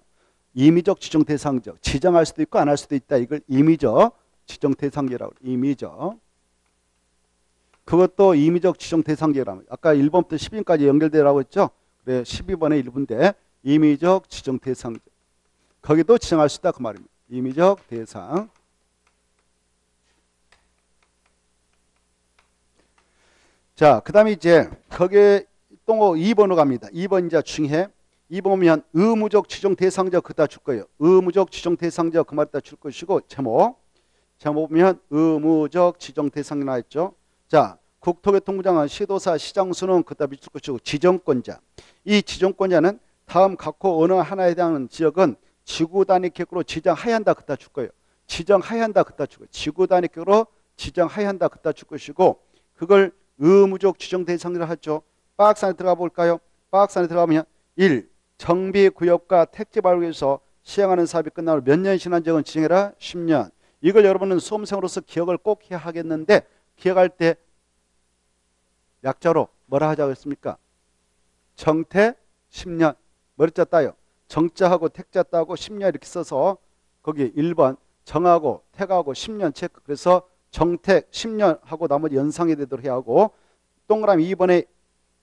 임의적 지정 대상자. 지정할 수도 있고 안 할 수도 있다. 이걸 임의적 지정 대상자라고 그래요. 임의적. 그것도 임의적 지정 대상자라고 합니다. 아까 1번부터 12번까지 연결되라고 했죠. 그래 12번의 1부인데 임의적 지정 대상자. 거기도 지정할 수 있다 그 말입니다. 임의적 대상. 자, 그 다음에 이제 거기에 또 2번으로 갑니다. 2번 이제 중요해. 이 보면 의무적 지정 대상자 그다 줄 거예요. 의무적 지정 대상자 그 말다 줄 것이고 제목 보면 의무적 지정 대상자 나왔죠. 자, 국토교통부장은 시도사 시장수는 그다 미칠 것이고 지정권자. 이 지정권자는 다음 각호 어느 하나에 해당하는 지역은 지구 단위 계획으로 지정하여야 한다 그다 줄 거예요. 지정하여야 한다 그다 줄 거예요. 지구 단위 계획으로 지정하여야 한다 그다 줄 것이고 그걸 의무적 지정 대상자를 하죠. 박스 안에 들어가 볼까요? 박스 안에 들어가면 1. 정비구역과 택지 발굴을 위해서 시행하는 사업이 끝나고 몇 년 지난 적은 지정해라 10년. 이걸 여러분은 수험생으로서 기억을 꼭 해야 하겠는데 기억할 때 약자로 뭐라 하자고 했습니까? 정태 10년. 머리자 따요. 정자하고 택자 따고 10년 이렇게 써서 거기 1번 정하고 택하고 10년 체크. 그래서 정택 10년 하고 나머지 연상이 되도록 해야 하고 동그라미 2번에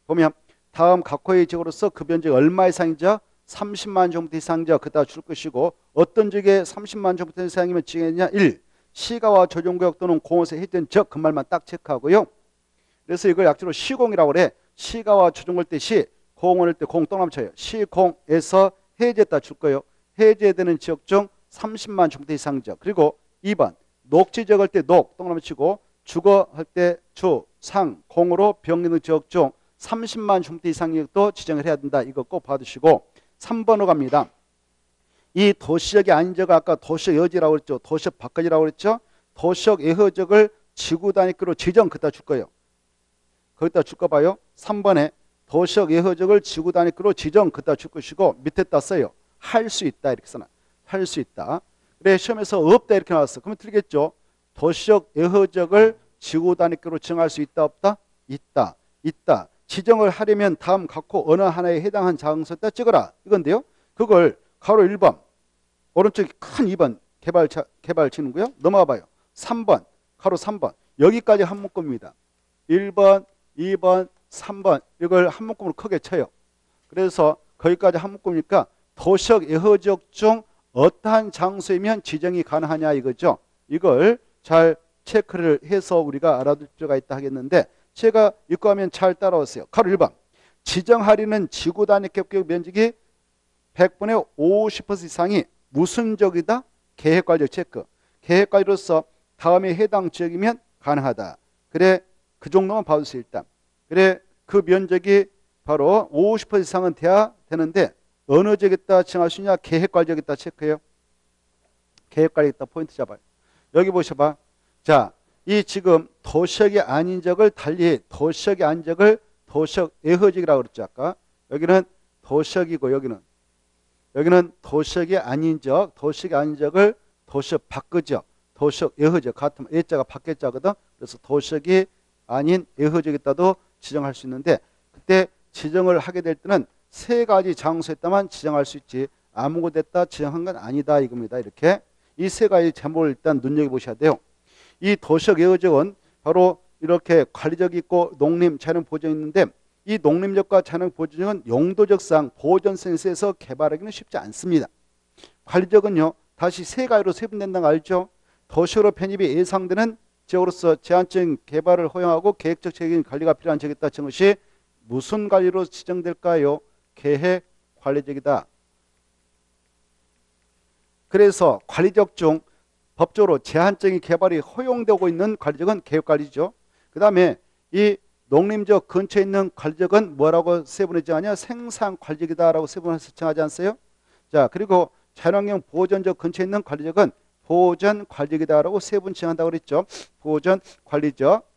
보면 다음 각호의 지역으로서 그 면적이 얼마 이상이죠? 30만 정도 이상이죠. 그다 줄 것이고 어떤 지역에 30만 정도 이상이면 지정했냐? 1. 시가와 조정구역 또는 공원에서 해제된 지역 그 말만 딱 체크하고요. 그래서 이걸 약자로 시공이라고 그래. 시가와 조정구역 때 시, 공원일 때 공 동그라미 쳐요. 시공에서 해제했다 줄 거예요. 해제되는 지역 중 30만 정도 이상 지역. 그리고 2번 녹지 지역 할 때 녹 동그라미 치고 주거 할 때 주, 상, 공으로 병리는 지역 중 30만 정도 이상 지역도 지정을 해야 된다. 이거 꼭 봐두시고 3번으로 갑니다. 이 도시역이 아닌 지역을 아까 도시역 여지라고 그랬죠. 도시역 바깥이라고 그랬죠. 도시역 예허지역을 지구 단위로 지정 그다 줄 거예요. 거기다 줄 거 봐요. 3번에 도시역 예허지역을 지구 단위로 지정 그다 줄 것이고 밑에다 써요. 할 수 있다 이렇게 써놔. 할 수 있다. 그래 시험에서 없다 이렇게 나왔어. 그러면 틀리겠죠. 도시역 예허지역을 지구 단위로 지정할 수 있다 없다? 있다. 있다. 지정을 하려면 다음 각호 어느 하나에 해당한 장소에다 찍어라. 이건데요. 그걸 가로 1번 오른쪽에 큰 2번 개발 치는고요. 넘어가 봐요. 3번 가로 3번 여기까지 한 묶음입니다. 1번 2번 3번 이걸 한 묶음으로 크게 쳐요. 그래서 거기까지 한 묶음이니까 도시역 예허지역 중 어떠한 장소이면 지정이 가능하냐 이거죠. 이걸 잘 체크를 해서 우리가 알아둘 필요가 있다 하겠는데 제가 읽고 하면 잘 따라오세요. 가로 1번 지정하려는 지구 단위 계획 면적이 100분의 50% 이상이 무슨 지역이다? 계획관리적 체크. 계획관리로서 다음에 해당 지역이면 가능하다. 그래 그 정도만 봐주세요 일단. 그래 그 면적이 바로 50% 이상은 돼야 되는데 어느 지역에다 지정할 수 있냐? 계획관리적에다 체크해요. 계획관리적에다 포인트 잡아요. 여기 보셔봐. 자, 이 지금 도시역이 아닌 지역을 달리 도시역이 아닌 지역을 도시역 예허지역이라고 그랬죠 아까. 여기는 도시역이고 여기는 도시역이 아닌 지역, 도시역이 아닌 지역을 도시역 밖지역, 도시역 예허지역 같으면 예자가 밖자거든. 그래서 도시역이 아닌 예허지역에다도 지정할 수 있는데 그때 지정을 하게 될 때는 세 가지 장소에다만 지정할 수 있지 아무 곳에다 지정한 건 아니다 이겁니다. 이렇게 이 세 가지 제목을 일단 눈여겨보셔야 돼요. 이 도시역 예허지역은 바로 이렇게 관리적이 있고 농림, 자연 보존이 있는데 이 농림적과 자연 보존은 용도적상 보존센스에서 개발하기는 쉽지 않습니다. 관리적은요 다시 세 가지로 세분된다는 거 알죠? 도시로 편입이 예상되는 지역으로서 제한적인 개발을 허용하고 계획적 책임 관리가 필요한 지역에 따라 지정 것이 무슨 관리로 지정될까요? 계획 관리적이다. 그래서 관리적 중 법적으로 제한적인 개발이 허용되고 있는 관리적은 계획관리죠. 그 다음에 이 농림지역 근처에 있는 관리적은 뭐라고 세분화 지정하냐? 생산관리적이다라고 세분화 지정하지 않으세요? 자, 그리고 자연환경 보존지역 근처에 있는 관리적은 보전관리적이다라고 세분 지정한다고 그랬죠. 보전관리적.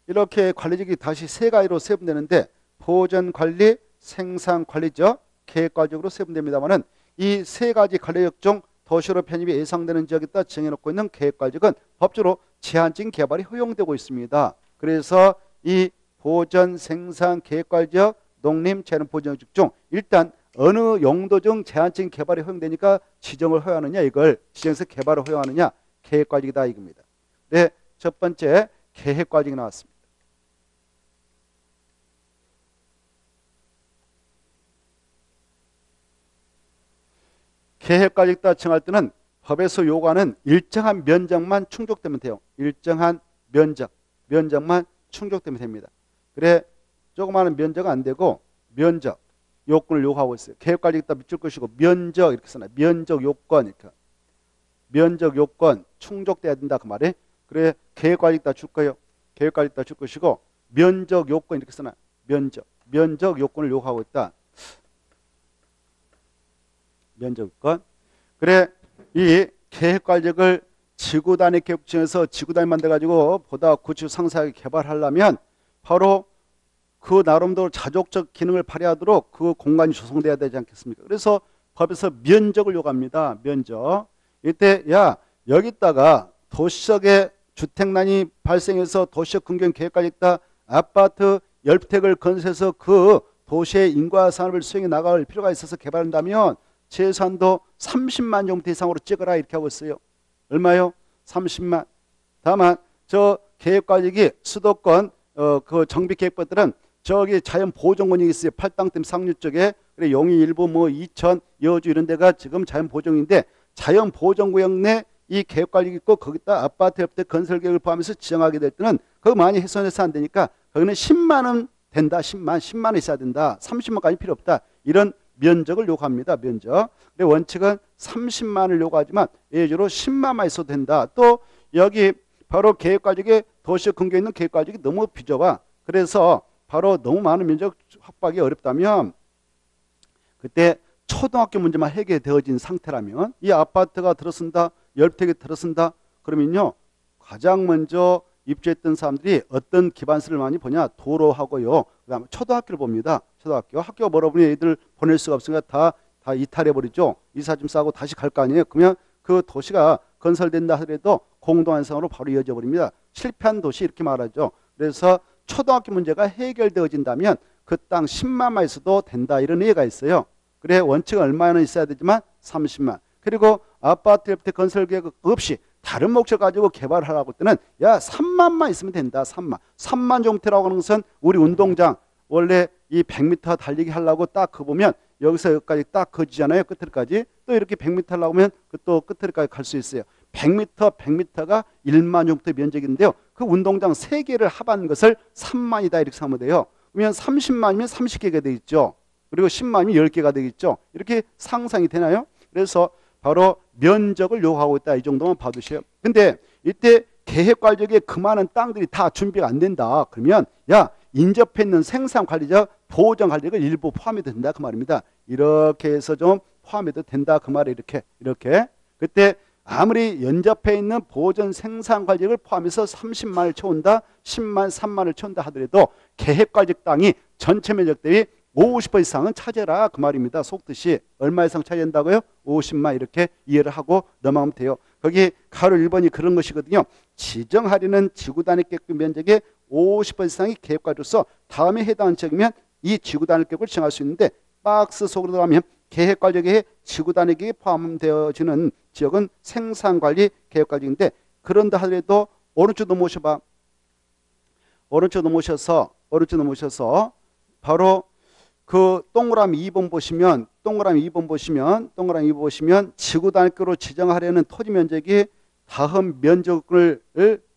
이렇게 관리적이 다시 세 가지로 세분되는데 보전관리, 생산관리적, 계획관리적으로 세분됩니다만은 이 세 가지 관리적 중 도시로 편입이 예상되는 지역에다 정해놓고 있는 계획관리적은 법적으로 제한적인 개발이 허용되고 있습니다. 그래서 이 보전, 생산, 계획관리적, 농림, 자연 보존지역 중 일단 어느 용도 중 제한적인 개발이 허용되니까 지정을 허용하느냐 이걸 지정해서 개발을 허용하느냐 계획관리적이다 이겁니다. 네, 첫 번째 계획관리적이 나왔습니다. 계획관리적이다 정할 때는 법에서 요구하는 일정한 면적만 충족되면 돼요. 일정한 면적만 충족되면 됩니다. 그래 조그마한 면적은 안 되고 면적 요건을 요구하고 있어요. 계획관리겠다 밑줄 것이고 면적 이렇게 써놔요. 면적 요건 이렇게. 면적 요건 충족돼야 된다 그 말에. 그래 계획관리겠다 줄 거예요. 계획관리겠다 줄 것이고 면적 요건 이렇게 써놔요. 면적 요건을 요구하고 있다. 면적 요건. 그래 이 계획관리를 지구 단위 계획중에서 지구 단위 만들어가지고 보다 구체적 상세하게 개발하려면 바로 그 나름대로 자족적 기능을 발휘하도록 그 공간이 조성돼야 되지 않겠습니까? 그래서 법에서 면적을 요구합니다. 면적. 이때 야 여기다가 도시적의 주택난이 발생해서 도시적 근경 계획까지 있다. 아파트 10택을 건설해서 그 도시의 인과 산업을 수행해 나갈 필요가 있어서 개발한다면 최소한도 30만 정도 이상으로 찍어라 이렇게 하고 있어요. 얼마요? 30만. 다만 저 계획관리기 수도권 그 정비계획법들은 저기 자연보존구역이 있어요. 팔당댐 상류 쪽에. 그래 용인 일부 뭐 이천 여주 이런 데가 지금 자연보존인데 자연보존구역 내 이 계획관리 있고 거기다 아파트 옆에 건설계획을 포함해서 지정하게 될 때는 그거 많이 훼손해서 안 되니까 거기는 10만 원 된다. 10만 원 있어야 된다. 30만까지 필요 없다. 이런 면적을 요구합니다. 면적. 근데 원칙은 30만을 요구하지만 예외적으로 10만만 있어도 된다. 또 여기 바로 계획관리계 도시적 근교에 있는 계획관리계 너무 비좁아. 그래서 바로 너무 많은 면적 확보하기 어렵다면 그때 초등학교 문제만 해결되어진 상태라면 이 아파트가 들어선다. 10택이 들어선다. 그러면요. 가장 먼저 입주했던 사람들이 어떤 기반서를 많이 보냐. 도로하고요. 그 다음에 초등학교를 봅니다. 초등학교. 학교가 멀어 보니 애들 보낼 수가 없으니까 다 이탈해버리죠. 이사 좀 싸고 다시 갈 거 아니에요. 그러면 그 도시가 건설된다 하더라도 공동안성으로 바로 이어져 버립니다. 실패한 도시 이렇게 말하죠. 그래서 초등학교 문제가 해결되어진다면 그 땅 10만만 있어도 된다. 이런 예가 있어요. 그래 원칙은 얼마나 있어야 되지만 30만. 그리고 아파트 옆에 건설 계획 없이 다른 목적 가지고 개발하라고 할 때는 야 3만만 있으면 된다. 3만 정도라고 하는 것은 우리 운동장 원래 이 100m 달리기 하려고 딱 그 보면 여기서 여기까지 딱 거지잖아요. 끝까지. 또 이렇게 100m 하려고 하면 또 끝까지 갈 수 있어요. 100m가 1만 정도 면적인데요. 그 운동장 3개를 합한 것을 3만이다 이렇게 하면 돼요. 그러면 30만이면 30개가 되겠죠. 그리고 10만이면 10개가 되겠죠. 이렇게 상상이 되나요? 그래서 바로 면적을 요구하고 있다. 이 정도만 봐두세요. 근데 이때 계획관리에 그 많은 땅들이 다 준비가 안 된다. 그러면 야 인접해 있는 생산관리자 보전관리가 일부 포함이 된다. 그 말입니다. 이렇게 해서 좀 포함해도 된다. 그 말이 이렇게. 그때 아무리 연접해 있는 보전 생산관리를 포함해서 30만을 채운다. 10만, 3만을 채운다 하더라도 계획관리 땅이 전체 면적 대비 50% 이상은 차지해라 그 말입니다. 속뜻이 얼마 이상 차지한다고요? 50만 이렇게 이해를 하고 넘어가면 돼요. 거기 가로 1번이 그런 것이거든요. 지정하려는 지구 단위 계획 면적의 50% 이상이 계획관리로서 다음에 해당하는 지역이면 이 지구 단위 계획을 지정할 수 있는데 박스 속으로 들어가면 계획관리계획에 지구 단위 계획에 포함되어지는 지역은 생산관리 계획관리인데 그런다 하더라도 오른쪽 넘어오셔봐. 오른쪽 넘어오셔서 바로 그 동그라미 2번 보시면 동그라미 2번 보시면 지구 단위로 지정하려는 토지 면적이 다음 면적을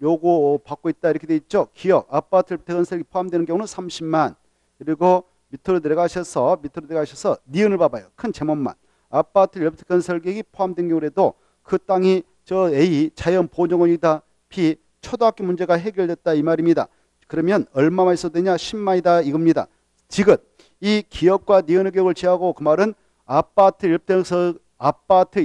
요구받고 있다 이렇게 돼 있죠. 기업 아파트 건설이 포함되는 경우는 30만. 그리고 밑으로 내려가셔서 니은을 봐봐요. 큰 제목만. 아파트 옆에 건설 계획이 포함된 경우에도 그 땅이 저 A 자연 보존원이다. B 초등학교 문제가 해결됐다 이 말입니다. 그러면 얼마만 있어도 되냐? 10만이다 이겁니다. 지금 이 기업과 니은의 계획을 제하고 그 말은 아파트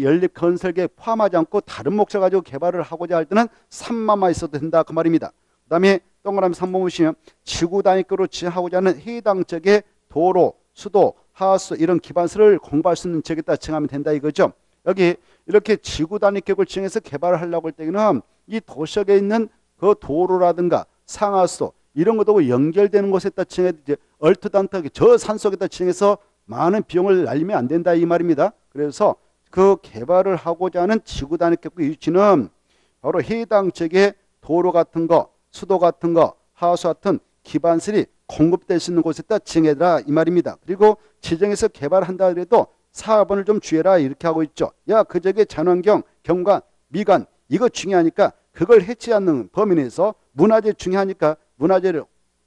연립 건설계획 포함하지 않고 다른 목적 가지고 개발을 하고자 할 때는 3만만 있어도 된다 그 말입니다. 그 다음에 동그라미 3번 보시면 지구 단위급으로 지정하고자 하는 해당 지역의 도로, 수도, 하수 이런 기반서를 공부할 수 있는 지역에다 지정하면 된다 이거죠. 여기 이렇게 지구 단위 계획을 지정해서 개발을 하려고 할 때는 이 도시역에 있는 그 도로라든가 상하수 이런 것도 연결되는 곳에다 지정해 얼토당토하게 저 산속에다 지정해서 많은 비용을 날리면 안 된다 이 말입니다. 그래서 그 개발을 하고자 하는 지구 단위 계획의 유치는 바로 해당 지역의 도로 같은 거, 수도 같은 거, 하수 같은 기반설이 공급될 수 있는 곳에다 지정해라 이 말입니다. 그리고 지정해서 개발한다 하더라도 사업원을 좀 주해라 이렇게 하고 있죠. 야 그 지역의 자연환경, 경관, 미관 이거 중요하니까 그걸 해치지 않는 범위 내에서 문화재 중요하니까 문화재를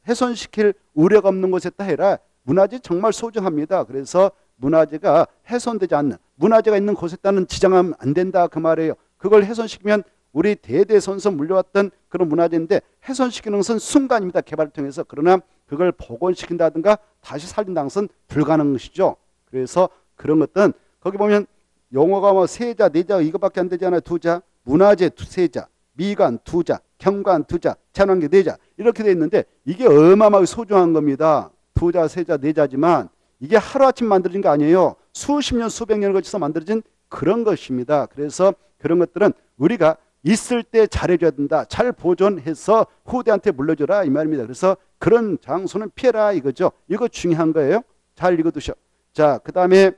훼손시킬 우려가 없는 곳에다 해라. 문화재 정말 소중합니다. 그래서 문화재가 훼손되지 않는, 문화재가 있는 곳에 따른 지정하면 안 된다 그 말이에요. 그걸 훼손시키면 우리 대대손손 물려왔던 그런 문화재인데 훼손시키는 것은 순간입니다. 개발을 통해서. 그러나 그걸 복원시킨다든가 다시 살린다는 것은 불가능한 것이죠. 그래서 그런 것들은 거기 보면 용어가 뭐 세자, 네자 이거밖에 안 되잖아요. 두자, 문화재 세자, 미관 두자, 경관 두자, 자연환경 네자 이렇게 돼 있는데 이게 어마어마하게 소중한 겁니다. 두자, 세자, 네자지만 이게 하루아침 만들어진 거 아니에요. 수십 년, 수백 년을 거쳐서 만들어진 그런 것입니다. 그래서 그런 것들은 우리가 있을 때 잘해줘야 된다. 잘 보존해서 후대한테 물려줘라 이 말입니다. 그래서 그런 장소는 피해라 이거죠. 이거 중요한 거예요. 잘 읽어두셔. 자, 그 다음에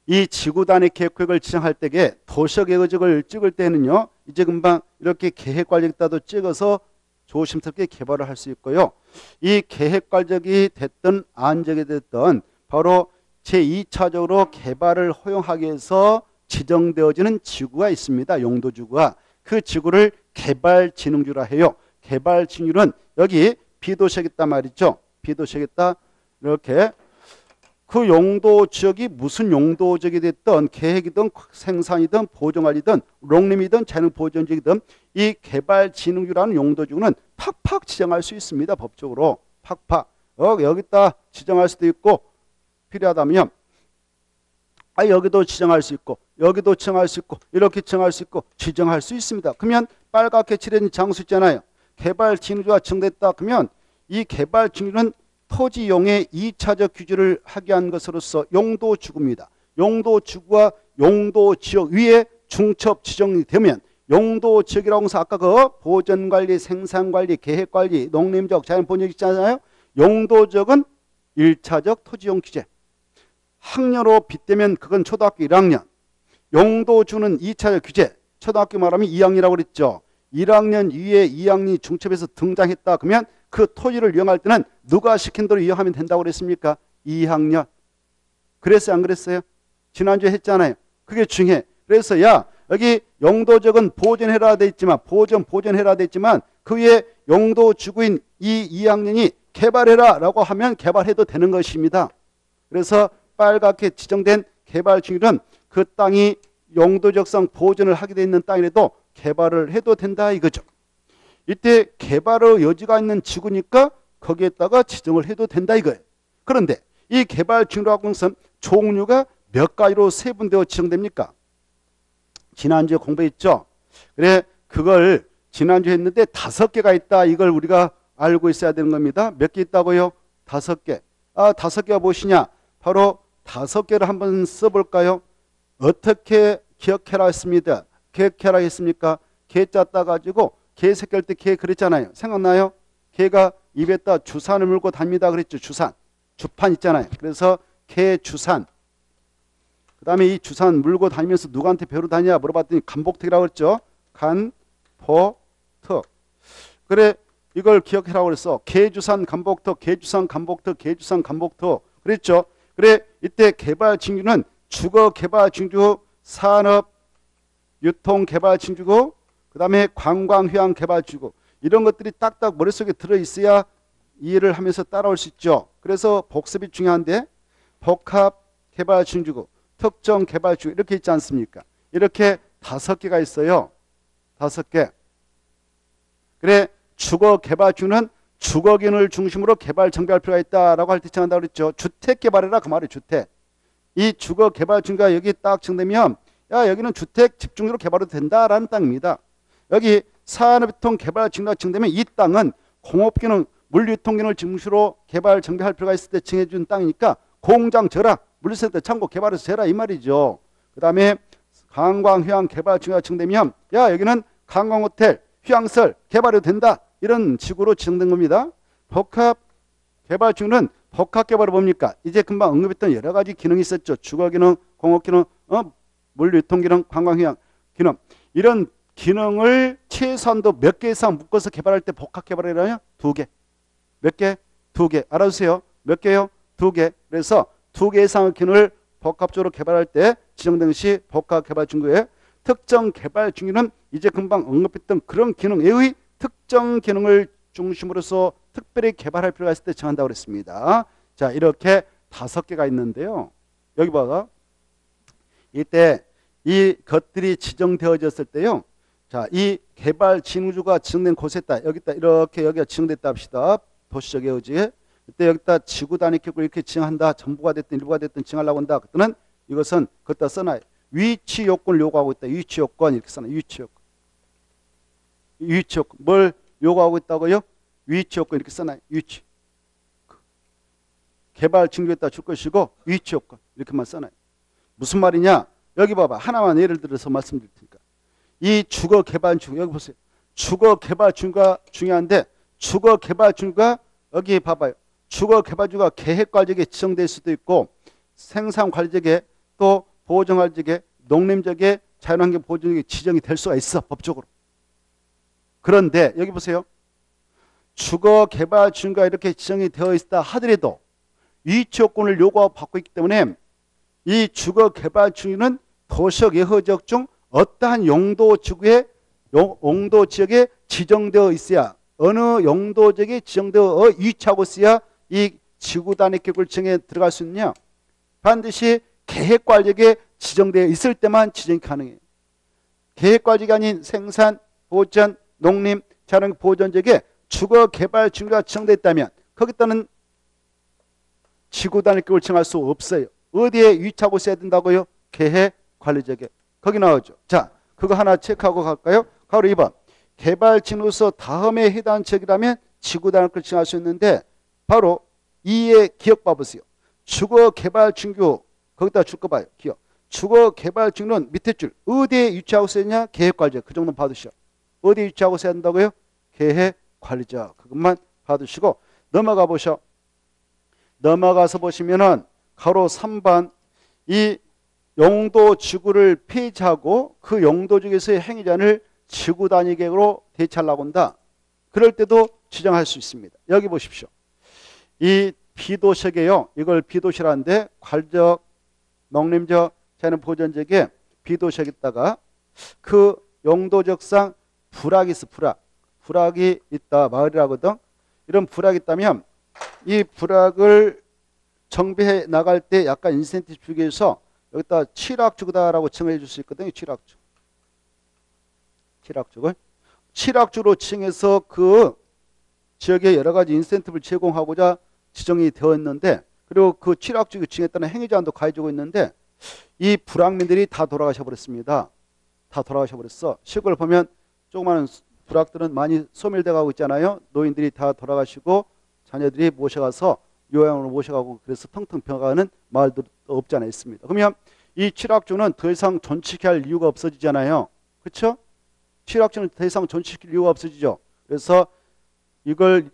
이 지구단위 계획을 지정할 때에 도시계획을 찍을 때는요. 이제 금방 이렇게 계획관리에 따도 찍어서 조심스럽게 개발을 할 수 있고요. 이 계획관적이 됐든 안적이 됐든 바로 제2차적으로 개발을 허용하기 위해서 지정되어지는 지구가 있습니다. 용도지구가. 그 지구를 개발진흥지구라 해요. 개발진흥지구는 여기 비도시겠다 말이죠. 비도시겠다 이렇게 그 용도 지역이 무슨 용도 지역이 됐든 계획이든 생산이든 보존관리든 롱림이든 재능보존지역이든 이 개발진흥지구라는 용도지구는 팍팍 지정할 수 있습니다. 법적으로 팍팍 여기다 지정할 수도 있고 필요하다면 여기도 지정할 수 있고 여기도 지정할 수 있고 이렇게 지정할 수 있고 지정할 수 있습니다. 그러면 빨갛게 칠해진 장소 있잖아요. 개발진흥지구가 지정됐다 그러면 이 개발진흥지구는 토지용의 2차적 규제를 하게 한 것으로서 용도지구입니다. 용도지구와 용도지역 위에 중첩 지정이 되면 용도지역이라고 해서 아까 그 보전관리, 생산관리, 계획관리, 농림적, 자연보존 있잖아요. 용도지역은 1차적 토지용 규제. 학년으로 빗대면 그건 초등학교 1학년. 용도지구는 2차적 규제. 초등학교 말하면 2학년이라고 그랬죠. 1학년 위에 2학년이 중첩해서 등장했다 그러면 그 토지를 이용할 때는 누가 시킨 대로 이용하면 된다고 그랬습니까? 2학년. 그랬어요? 안 그랬어요? 지난주에 했잖아요. 그게 중요해. 그래서 여기 용도적은 보존해라 돼 있지만 보존해라 돼 있지만 그 위에 용도지구인 이 2학년이 개발해라 라고 하면 개발해도 되는 것입니다. 그래서 빨갛게 지정된 개발지구는 그 땅이 용도적상 보존을 하게 돼 있는 땅이라도 개발을 해도 된다 이거죠. 이때 개발의 여지가 있는 지구니까 거기에다가 지정을 해도 된다 이거예요. 그런데 이 개발지구라고 하는 것은 종류가 몇 가지로 세분되어 지정됩니까? 지난주에 공부했죠. 그래 그걸 지난주에 했는데 5개가 있다. 이걸 우리가 알고 있어야 되는 겁니다. 몇 개 있다고요? 5개. 5개가 무엇이냐? 바로 5개를 한번 써볼까요? 어떻게 기억해라 했습니다. 기억해라 했습니까? 개자 따가지고 개 새끼 할 때 개 그랬잖아요. 생각나요? 개가 입에다 주산을 물고 다닙니다. 그랬죠. 주산. 주판 있잖아요. 그래서 개 주산. 그 다음에 이 주산 물고 다니면서 누구한테 배우러 다니냐 물어봤더니 간복특이라고 그랬죠. 간복특. 그래 이걸 기억해라고 그랬어. 개주산 간복특, 개주산 간복특, 개주산 간복특. 그랬죠. 그래 이때 개발진흥지구는 주거개발진흥지구, 산업, 유통개발진흥지구, 그 다음에 관광휴양개발지구 이런 것들이 딱딱 머릿속에 들어있어야 이해를 하면서 따라올 수 있죠. 그래서 복습이 중요한데 복합개발진흥지구, 특정개발지구 이렇게 있지 않습니까? 이렇게 5개가 있어요. 5개. 그래 주거개발지구는 주거기능을 중심으로 개발 정비할 필요가 있다라고 할 때 정한다고 그랬죠. 주택개발이라 그 말이에요. 주택. 이 주거개발지구가 여기 딱 정되면 여기는 주택 집중적으로 개발해도 된다라는 땅입니다. 여기 산업유통 개발지구가 정되면 이 땅은 공업기능, 물유통기능을 중심으로 개발 정비할 필요가 있을 때 정해준 땅이니까 공장 져라, 물류센터 창고 개발해서 져라 이 말이죠. 그 다음에 관광휴양 개발지구가 정되면 여기는 관광호텔, 휴양설 개발해도 된다. 이런 지구로 지정된 겁니다. 복합개발지구는 복합개발을 뭡니까? 이제 금방 언급했던 여러 가지 기능이 있었죠. 주거기능, 공업기능, 물유통기능, 관광휴양 기능. 이런 기능을 최소한도 몇 개 이상 묶어서 개발할 때 복합개발이라냐? 2개. 몇 개? 2개. 알아주세요. 몇 개요? 2개. 그래서 2개 이상의 기능을 복합적으로 개발할 때 지정된 것이 복합개발지구예요. 특정개발지구는 이제 금방 언급했던 그런 기능의 특정 기능을 중심으로서 특별히 개발할 필요가 있을 때 정한다고 그랬습니다. 자, 이렇게 5개가 있는데요. 여기 봐봐. 이때 이 것들이 지정되어졌을 때요. 자, 이 개발 징후주가 지정된 곳에다 여기다 이렇게 여기가 지정됐다 합시다. 도시적 의지에. 그때 여기다 지구 단위 계획을 이렇게 지정한다. 전부가 됐든 일부가 됐든 지정하려고 한다. 그때는 이것은 그것다 써놔요. 위치 요건을 요구하고 있다. 위치 요건 이렇게 써놔요. 위치 요건. 위치 요건. 뭘 요구하고 있다고요? 위치 요건 이렇게 써놔요. 위치. 개발 징조에다 줄 것이고 위치 요건 이렇게만 써놔요. 무슨 말이냐? 여기 봐봐. 하나만 예를 들어서 말씀드릴 테니까. 이 주거 개발 징조 여기 보세요. 주거 개발 징조가 중요한데 주거 개발 징조가 여기 봐봐요. 주거 개발 징조가 계획 관리적에 지정될 수도 있고 생산 관리적에 또 보정 관리적에 농림적에 자연환경 보존적에 지정이 될 수가 있어. 법적으로. 그런데 여기 보세요. 주거 개발 징조가 이렇게 지정이 되어 있다 하더라도 위치 요건을 요구하고 받고 있기 때문에 이 주거 개발 징조는 도시적 예허지역 중 어떠한 용도 지역에 지정되어 있어야 어느 용도 지역에 지정되어 위치하고 있어야 이 지구 단위 계획을 지정에 들어갈 수 있느냐? 반드시 계획관리지역에 지정되어 있을 때만 지정이 가능해요. 계획관리지역이 아닌 생산, 보전, 농림, 자연 보존지역에 주거 개발 징조가 지정되어 있다면 거기다는 지구 단위 계획을 지정할 수 없어요. 어디에 위치하고 있어야 된다고요? 계획관리지역에. 거기 나오죠. 자, 그거 하나 체크하고 갈까요? 바로 2번. 개발 징후서 다음에 해당 지역이라면 지구 단위 계획을 지정할 수 있는데 바로 2의 기억 봐보세요. 주거 개발 징후 거기다 줄 거 봐요. 기억. 주거 개발 징후는 밑에 줄 어디에 위치하고 있어야 되냐? 계획관리지역. 그 정도는 봐두시오. 어디에 위치하고 있어야 된다고요? 계획관리지역. 그것만 봐두시고 넘어가 보셔. 넘어가서 보시면은 가로 3번 이 용도 지구를 폐지하고 그 용도 지구에서의 행위자를 지구 단위 계획으로 대체하려고 한다. 그럴 때도 지정할 수 있습니다. 여기 보십시오. 이 비도시에요. 이걸 비도시라는데 관적, 농림적, 자연 보존지역에 비도시에다가 그 용도적상 불악이 있어. 불악이 있다. 마을이라거든. 이런 불악이 있다면 이 불악을 정비해 나갈 때 약간 인센티브 주기 위해서 여기다 칠악주다라고 칭해 줄 수 있거든요. 칠악주. 칠악주를. 칠악주로 칭해서 그 지역에 여러 가지 인센티브를 제공하고자 지정이 되어 있는데 그리고 그 칠악주 칭에 따른 행위제한도 가해지고 있는데 이 불악민들이 다 돌아가셔 버렸습니다. 다 돌아가셔 버렸어. 시골 보면 조그마한 불악들은 많이 소멸돼 가고 있잖아요. 노인들이 다 돌아가시고 자녀들이 모셔가서 요양으로 모셔가고 그래서 텅텅 비어가는 마을도 없지 않아 있습니다. 그러면 이 칠악주는 더 이상 존치할 이유가 없어지잖아요. 그렇죠? 칠악주는 더 이상 존치할 이유가 없어지죠. 그래서 이걸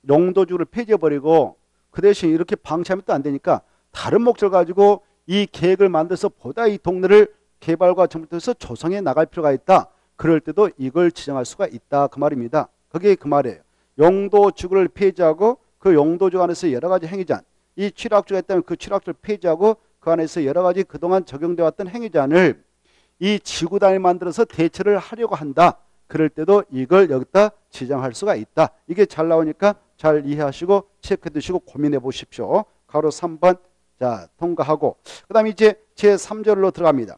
용도주를 폐지해버리고 그 대신 이렇게 방치하면 또 안 되니까 다른 목적을 가지고 이 계획을 만들어서 보다 이 동네를 개발과 정비를 통해서 조성해 나갈 필요가 있다. 그럴 때도 이걸 지정할 수가 있다. 그 말입니다. 그게 그 말이에요. 용도지구를 폐지하고 그 용도지구 안에서 여러 가지 행위제한 이 칠악주가 있다면 그 칠악주를 폐지하고 그 안에서 여러 가지 그동안 적용되어 왔던 행위제한을 이 지구 단위를 만들어서 대처를 하려고 한다. 그럴 때도 이걸 여기다 지정할 수가 있다. 이게 잘 나오니까 잘 이해하시고 체크해 두시고 고민해 보십시오. 가로 3번 자 통과하고 그 다음에 이제 제3절로 들어갑니다.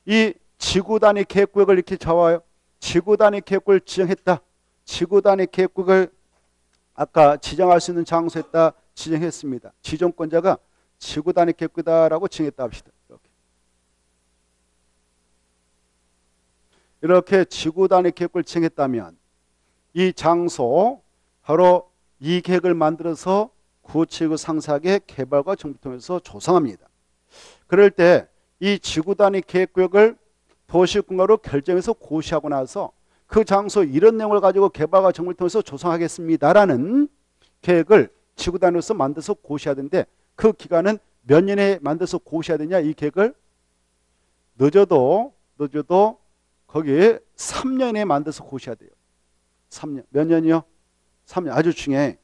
이 지구 단위 계획구역을 이렇게 잡아요. 지구 단위 계획구역을 지정했다. 지구 단위 계획구역을 아까 지정할 수 있는 장소에다 지정했습니다. 지정권자가 지구 단위 계획구역이다라고 지정했다 합시다. 이렇게 지구 단위 계획을 지정했다면 이 장소 바로 이 계획을 만들어서 구체구 상사하게 개발과 정비 통해서 조성합니다. 그럴 때 이 지구 단위 계획구역을 도시군가로 결정해서 고시하고 나서 그 장소 이런 내용을 가지고 개발과 정비를 통해서 조성하겠습니다라는 계획을 지구 단위로서 만들어서 고시해야 되는데 그 기간은 몇 년에 만들어서 고시해야 되냐 이 계획을 늦어도 거기에 3년에 만들어서 고시해야 돼요. 3년. 몇 년이요? 3년. 아주 중요해.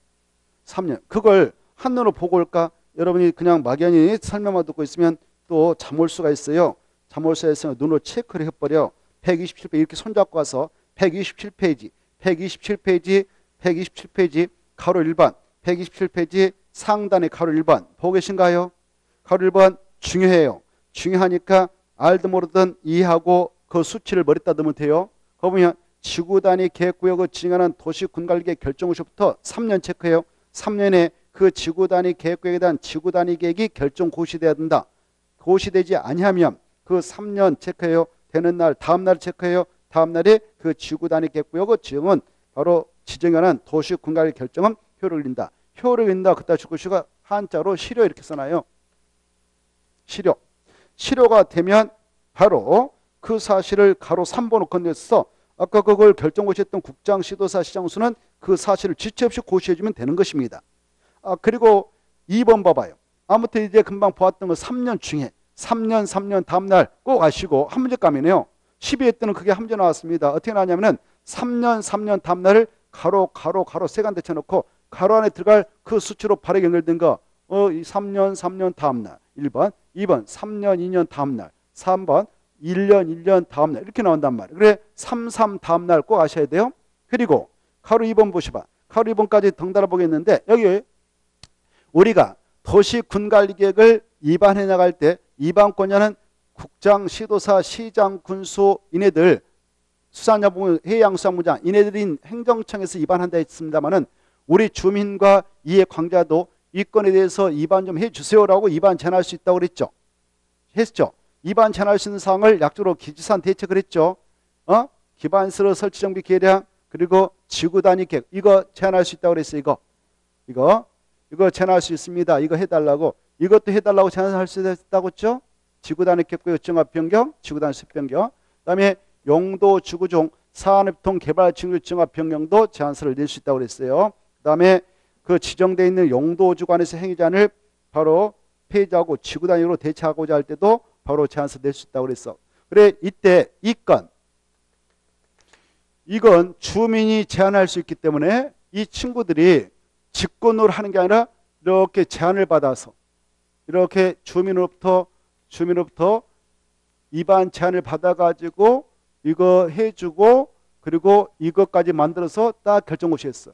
3년. 그걸 한눈으로 보고 올까? 여러분이 그냥 막연히 설명만 듣고 있으면 또 잠올수가 있어요. 잠올수가 있으면 눈으로 체크를 해버려. 127페이지 이렇게 손잡고 와서 127페이지 가로 1번 127페이지 상단의 가로 1번 보고 계신가요? 가로 1번 중요해요. 중요하니까 알든 모르든 이해하고 그 수치를 머리다 넣으면 돼요. 거기 보면 지구 단위 계획구역을 지정하는 도시군관리계획 결정고시부터 3년 체크해요. 3년에 그 지구 단위 계획구역에 대한 지구 단위 계획이 결정 고시돼야 된다. 고시되지 아니하면 그 3년 체크해요. 되는 날 다음 날 체크해요. 다음 날에 그 지구 단위 계획구역의 지정은 바로 지정하는 도시군관리 결정은 효력을 잃는다. 효력을 잃는다. 그따 주구시가 한자로 실효 이렇게 써놔요. 실효. 실효가 되면 바로 그 사실을 가로 3번으로 건네서 아까 그걸 결정고시했던 국장, 시도사, 시장수는 그 사실을 지체 없이 고시해주면 되는 것입니다. 그리고 2번 봐봐요. 아무튼 이제 금방 보았던 거 3년 중에 3년 다음날 꼭 아시고 한 문제 가면요. 12회 때는 그게 한 문제 나왔습니다. 어떻게 나왔냐면은 3년 다음날을 가로 세간대 쳐놓고 가로 안에 들어갈 그 수치로 바로 연결된 거. 3년 다음날 1번, 2번 3년 2년 다음날, 3번 1년 다음날 이렇게 나온단 말이에요. 그래 3 다음날 꼭 아셔야 돼요. 그리고 가로 2번 보시봐. 가로 2번까지 덩달아 보겠는데 여기 우리가 도시군관리계획을 입안해 나갈 때 입안권자는 국장, 시도사, 시장, 군수 이네들 수산자본, 해양수산부장 이네들인 행정청에서 입안한다 했습니다마는 우리 주민과 이해관계자도 이 건에 대해서 입안 좀 해주세요라고 입안 전할 수 있다고 그랬죠. 했죠. 입안 전할 수 있는 사항을 약조로 기지산 대책을 했죠. 기반시설 설치정비 계량 그리고 지구 단위 계획 이거 제한할 수 있다고 그랬어요. 이거 제한할 수 있습니다. 이거 해달라고 이것도 해달라고 제한할 수 있다고 했죠. 지구 단위 계획 정합 변경, 지구 단위 습 변경. 그다음에 용도 지구종 산업통 개발 지구 정합 변경도 제한서를 낼 수 있다고 그랬어요. 그다음에 그 지정되어 있는 용도 주관에서 행위자를 바로 폐지하고 지구 단위로 대체하고자 할 때도 바로 제한서 낼 수 있다고 그랬어. 그래 이때 이건 주민이 제한할 수 있기 때문에 이 친구들이 직권으로 하는 게 아니라 이렇게 제한을 받아서 이렇게 주민으로부터 입안 제한을 받아가지고 이거 해주고 그리고 이것까지 만들어서 딱 결정고시했어.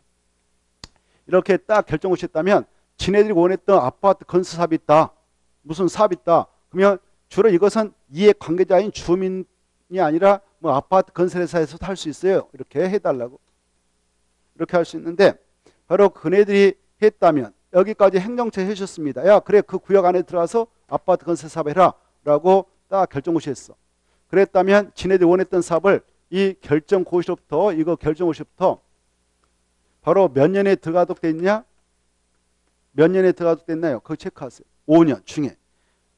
이렇게 딱 결정고시했다면 지네들이 원했던 아파트 건설 사업이 있다. 무슨 사업이 있다. 그러면 주로 이것은 이해관계자인 주민이 아니라 뭐 아파트 건설회사에서도 할 수 있어요. 이렇게 해달라고. 이렇게 할 수 있는데 바로 그네들이 했다면 여기까지 행정처 해주셨습니다. 야 그래 그 구역 안에 들어가서 아파트 건설 사업 해라 라고 딱 결정고시했어. 그랬다면 지네들이 원했던 사업을 이 결정고시부터 바로 몇 년에 들어가도록 돼 있냐? 몇 년에 들어가도록 됐나요? 그거 체크하세요. 5년 중에.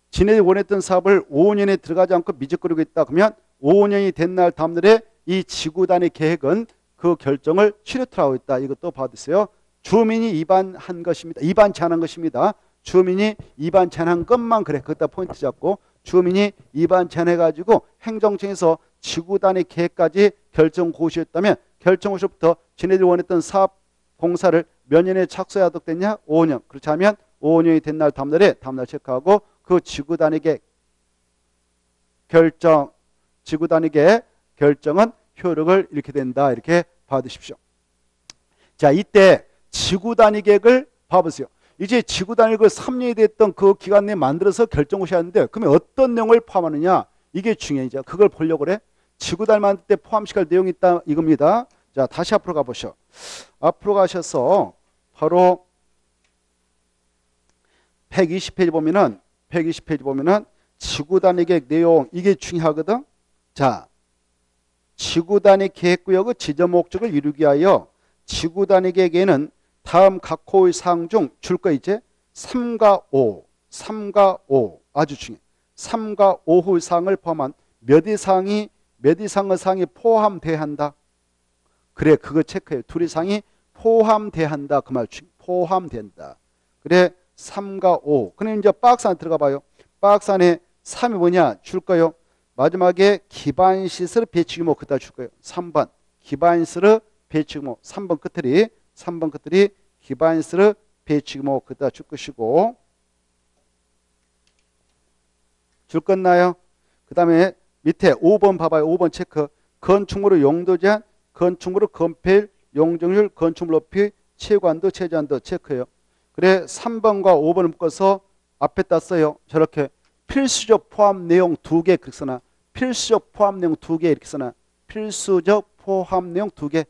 지네들이 원했던 사업을 5년에 들어가지 않고 미적거리고 있다. 그러면 5년이 된 날 다음 날에 이 지구 단위 계획은 그 결정을 취소하고 있다. 이것도 받으세요. 주민이 입안한 것입니다. 입안 제한한 것입니다. 주민이 입안 제한한 것만 그래. 그것다 포인트 잡고 주민이 입안 제한해가지고 행정청에서 지구 단위 계획까지 결정 고시했다면 결정 고시부터 지네들이 원했던 사업 공사를 몇 년에 착수하도록 됐냐? 5년. 그렇지 않으면 5년이 된 날 다음 날에 체크하고 그 지구 단위 계획 지구 단위 계획 결정은 효력을 잃게 된다. 이렇게 받으십시오. 자, 이때 지구 단위 계획을 봐보세요. 이제 지구 단위 그 3년이 됐던 그 기간 내에 만들어서 결정고시 하는데 그러면 어떤 내용을 포함하느냐? 이게 중요해요. 그걸 보려고 그래. 지구 단위 만들 때 포함시킬 내용이 있다 이겁니다. 자, 다시 앞으로 가보시오. 앞으로 가셔서 바로 120페이지 보면은 지구 단위 계획 내용 이게 중요하거든. 자, 지구 단위 계획구역의 지정 목적을 이루기 위하여 지구 단위 계획에는 다음 각 호의 사항 중 줄 거 있지? 3과 5 아주 중요해. 3과 5호의 사항을 포함한 몇 이상의 사항이 포함돼야 한다. 그래 그거 체크해. 둘 이상이 포함돼야 한다. 그 말 포함된다. 그래 3과 5. 그럼 이제 박스 안에 들어가 봐요. 박스 안에 3이 뭐냐? 줄 거요. 마지막에 기반시설 배치규모 그다 줄 거예요. 3번 기반시설 배치규모 3번 끝들이 기반시설 배치규모 그다 줄 것이고 줄 건나요? 그 다음에 밑에 5번 봐봐요. 5번 체크. 건축물의 용도 제한, 건축물의 건폐율, 용적률, 건축물 높이, 체관도, 체제한도 체크해요. 그래 3번과 5번을 묶어서 앞에다 써요. 저렇게 필수적 포함 내용 2개 그렇게 써놔. 필수적 포함 내용 2개 이렇게 써놔. 필수적 포함 내용 2개.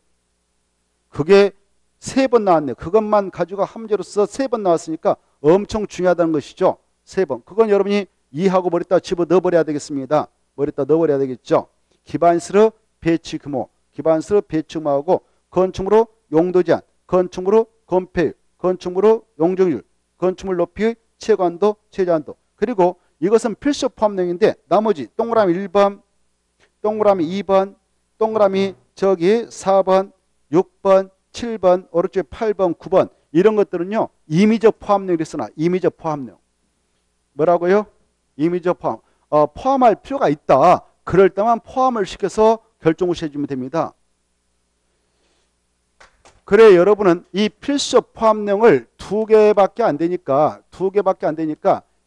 그게 3번 나왔네요. 그것만 가지고 함재로서 3번 나왔으니까 엄청 중요하다는 것이죠. 3번. 그건 여러분이 이해하고 머리에다 집어넣어버려야 되겠습니다. 머리에다 넣어버려야 되겠죠. 기반시로 배치 규모, 기반시로 배치 규모하고 건축물로 용도 제한, 건축물로 건폐율, 건축물로 용적률, 건축물 높이, 채관도, 최저한도. 그리고 이것은 필수 포함 내용인데 나머지 동그라미 1번, 동그라미 2번, 동그라미 저기 4번, 6번, 7번, 오른쪽에 8번, 9번 이런 것들은요. 임의적 포함 내용이 쓰나. 임의적 포함 내용. 뭐라고요? 임의적 포함. 포함할 필요가 있다. 그럴 때만 포함을 시켜서 결정을 해주면 됩니다. 그래 여러분은 이 필수 포함 내용을 2개밖에 안 되니까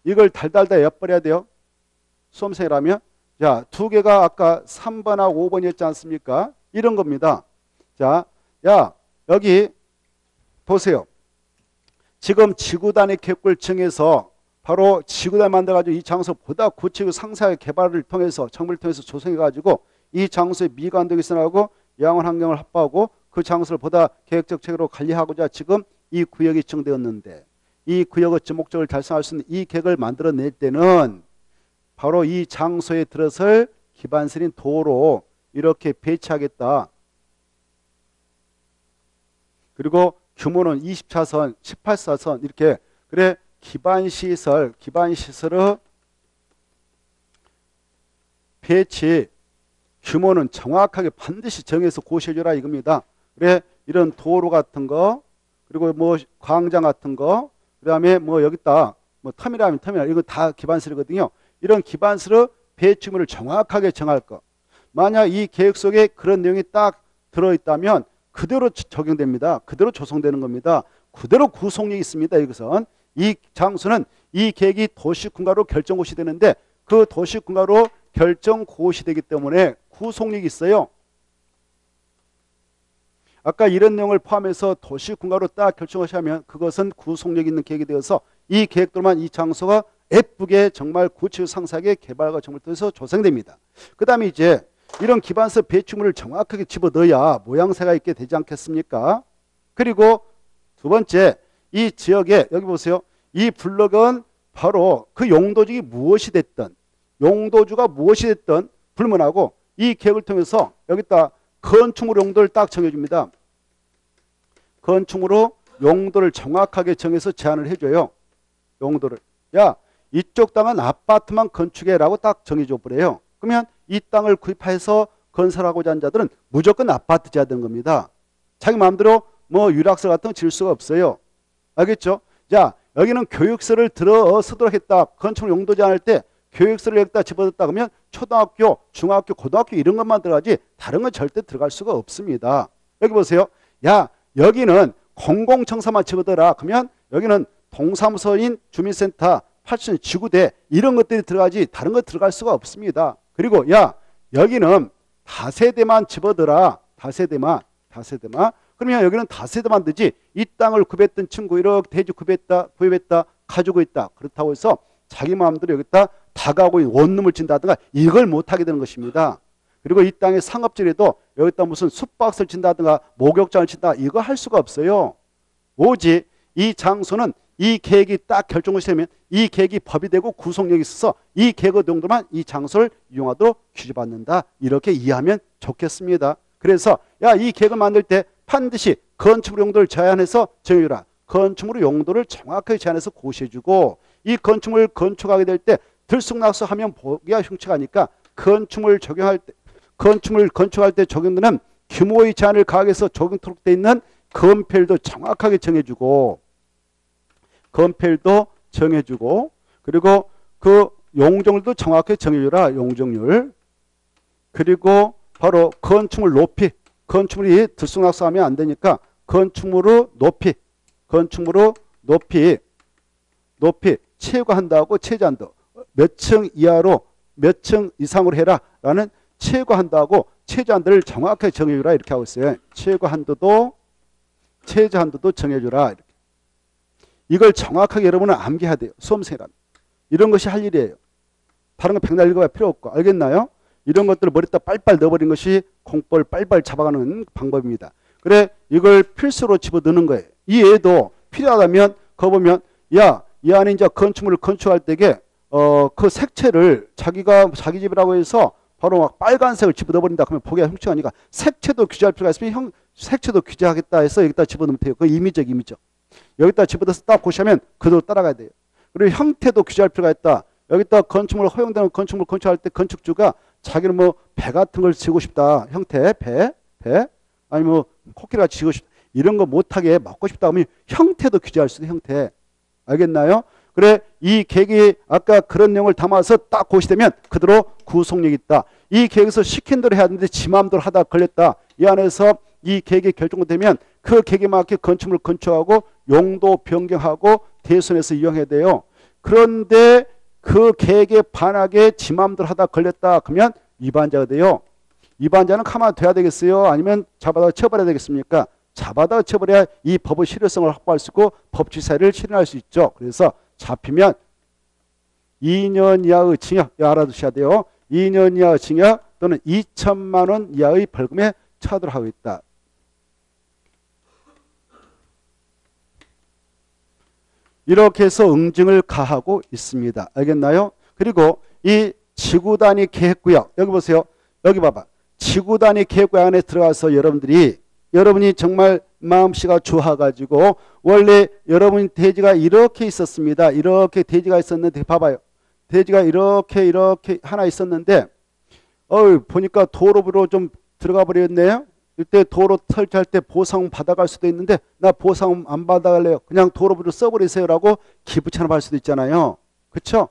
이걸 달달달 엿버려야 돼요. 수험생이라면. 자, 2개가 아까 3번하고 5번이었지 않습니까? 이런 겁니다. 자, 야 여기 보세요. 지금 지구단의 계획을 정해서 바로 지구단 만들어가지고 이 장소 보다 구체적 상세하게 개발을 통해서 정부를 통해서 조성해가지고 이 장소의 미관도 개선하고 야원 환경을 확보하고 그 장소를 보다 계획적 체계로 관리하고자 지금 이 구역이 지정되었는데 이 구역의 목적을 달성할 수 있는 이 계획을 만들어낼 때는 바로 이 장소에 들어설 기반설인 도로 이렇게 배치하겠다. 그리고 규모는 20차선, 18차선 이렇게 그래 기반시설의 배치 규모는 정확하게 반드시 정해서 고시해줘라 이겁니다. 그래 이런 도로 같은 거 그리고 뭐 광장 같은 거 그다음에 뭐 여기다 뭐 터미널이면 터미널 이거 다 기반설이거든요. 이런 기반설의 배치 규모를 정확하게 정할 거. 만약 이 계획 속에 그런 내용이 딱 들어있다면 그대로 적용됩니다. 그대로 조성되는 겁니다. 그대로 구속력이 있습니다. 이것은 이 장소는 이 계획이 도시군가로 결정고시 되는데 그 도시군가로 결정고시 되기 때문에 구속력이 있어요. 아까 이런 내용을 포함해서 도시군가로 딱 결정고시 하면 그것은 구속력 있는 계획이 되어서 이 계획들만 이 장소가 예쁘게 정말 구체적 상세하게 개발과 정보를 통해서 조성됩니다. 그 다음에 이제 이런 기반서 배치물을 정확하게 집어넣어야 모양새가 있게 되지 않겠습니까? 그리고 두 번째 이 지역에 여기 보세요. 이 블록은 바로 그 용도주가 무엇이 됐든 불문하고 이 계획을 통해서 여기다 건축물 용도를 딱 정해줍니다. 건축물로 용도를 정확하게 정해서 제한을 해줘요. 용도를. 야 이쪽 땅은 아파트만 건축해라고 딱 정해줘 버려요. 그러면 이 땅을 구입해서 건설하고자 하는 자들은 무조건 아파트 지어야 되는 겁니다. 자기 마음대로 뭐 유락서 같은 거 지을 수가 없어요. 알겠죠? 자 여기는 교육서를 쓰도록 했다. 건축물 용도 제한할 때 교육서를 여기다 집어넣었다 그러면 초등학교, 중학교, 고등학교 이런 것만 들어가지 다른 건 절대 들어갈 수가 없습니다. 여기 보세요. 야 여기는 공공청사만 집어넣어라. 그러면 여기는 동사무소인 주민센터, 파출소, 지구대 이런 것들이 들어가지 다른 거 들어갈 수가 없습니다. 그리고 야 여기는 다세대만 집어넣어라. 다세대만. 그러면 여기는 다세대만 되지 이 땅을 구입했던 친구 이렇게 대지 구입했다 가지고 있다. 그렇다고 해서 자기 마음대로 여기다 다가오고 원룸을 짓는다든가 이걸 못하게 되는 것입니다. 그리고 이 땅의 상업지에도 여기다 무슨 숲박스를 짓는다든가 목욕장을 짓다 이거 할 수가 없어요. 오직 이 장소는 이 계획이 딱 결정을 되면 이 계획이 법이 되고 구속력이 있어서 이 계획의 정도만 이 장소를 이용하도록 규제받는다. 이렇게 이해하면 좋겠습니다. 그래서 야 이 계획을 만들 때 반드시 건축물 용도를 제한해서 정해주라. 건축물 용도를 정확하게 제한해서 고시해주고 이 건축물을 건축하게 될 때 들쑥날쑥하면 보기가 흉측하니까 건축물 건축할 때 적용되는 규모의 제한을 가하게해서 적용토록 되어 있는 건폐율도 정확하게 정해주고 그리고 그 용적률도 정확하게 정해주라. 용적률. 그리고 바로 건축물 높이. 건축물이 들쑥날쑥하면 안 되니까 건축물의 높이 최고한다고 최저한도 몇 층 이하로 몇 층 이상으로 해라 라는 최고한도하고 최저한도를 정확하게 정해주라 이렇게 하고 있어요. 최고한도도 최저한도도 정해주라. 이렇게. 이걸 정확하게 여러분은 암기해야 돼요. 수험생이라면. 이런 것이 할 일이에요. 다른 거 백날 읽어야 필요 없고. 알겠나요? 이런 것들을 머리에다 빨빨 넣어버린 것이 공법을 빨빨 잡아가는 방법입니다. 그래 이걸 필수로 집어넣는 거예요. 이 애도 필요하다면 거 보면 야, 이 안에 이제 건축물을 건축할 때에 그 색채를 자기가 자기 집이라고 해서 바로 막 빨간색을 집어넣어버린다. 그러면 보기가 흉측하니까 색채도 규제할 필요가 있으면 색채도 규제하겠다 해서 여기다 집어넣으면 돼요. 그 임의적. 여기다 집어넣어서 딱 고시하면 그대로 따라가야 돼요. 그리고 형태도 규제할 필요가 있다. 여기다 건축물 허용되는 건축물 건축할 때 건축주가 자기는 뭐 배 같은 걸 지고 싶다. 형태 배 아니면 뭐 코끼리가 지고 싶다. 이런 거 못하게 막고 싶다 하면 형태도 규제할 수 있어요. 형태. 알겠나요? 그래 이 계획이 아까 그런 내용을 담아서 딱 고시되면 그대로 구속력이 있다. 이 계획에서 시킨 대로 해야 하는데 지 마음대로 하다 걸렸다. 이 안에서 이 계획이 결정되면 그 계획에 맞게 건축물을 건축하고 용도 변경하고 대선에서 이용해야 돼요. 그런데 그 계획에 반하게 지 마음대로 하다 걸렸다. 그러면 위반자가 돼요. 위반자는 가만 둬야 되겠어요? 아니면 잡아다 처벌해야 되겠습니까? 잡아다 처벌해야 이 법의 실효성을 확보할 수 있고 법치사를 실현할 수 있죠. 그래서 잡히면 2년 이하의 징역, 알아두셔야 돼요. 2년 이하의 징역 또는 2천만 원 이하의 벌금에 처하도록 하고 있다. 이렇게 해서 응징을 가하고 있습니다. 알겠나요? 그리고 이 지구단위 계획구역, 여기 보세요. 여기 봐봐. 지구단위 계획구역 안에 들어가서 여러분이 정말 마음씨가 좋아가지고 원래 여러분 대지가 이렇게 있었습니다. 이렇게 대지가 있었는데 봐봐요. 대지가 이렇게 하나 있었는데 보니까 도로부로 좀 들어가 버렸네요. 이때 도로 설치할 때 보상 받아갈 수도 있는데 나 보상 안 받아갈래요. 그냥 도로부로 써버리세요라고 기부 찬업할 수도 있잖아요. 그렇죠?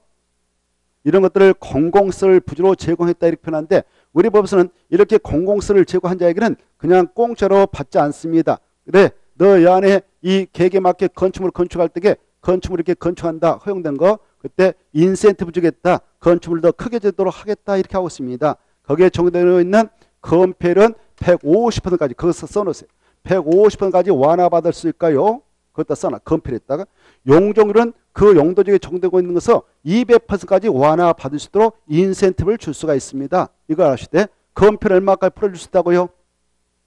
이런 것들을 공공시설 부지로 제공했다 이렇게 표현하는데 우리 법에서는 이렇게 공공시설을 제공한 자에게는 그냥 공짜로 받지 않습니다. 그래 너 이 안에 이 계획에 맞게 건축물을 건축할 때에 건축물 이렇게 건축한다 허용된 거 그때 인센티브 주겠다. 건축물을 더 크게 짓도록 하겠다 이렇게 하고 있습니다. 거기에 적용되어 있는 건폐율은 150%까지 거기서 써놓으세요. 150%까지 완화받을 수 있을까요? 그것다 써놔. 건폐율에다가 용적률은 그 용도지역에 적용되고 있는 것을 200%까지 완화받을 수 있도록 인센티브를 줄 수가 있습니다. 이거 아시되 건폐율 얼마까지 풀어줄 수 있다고요?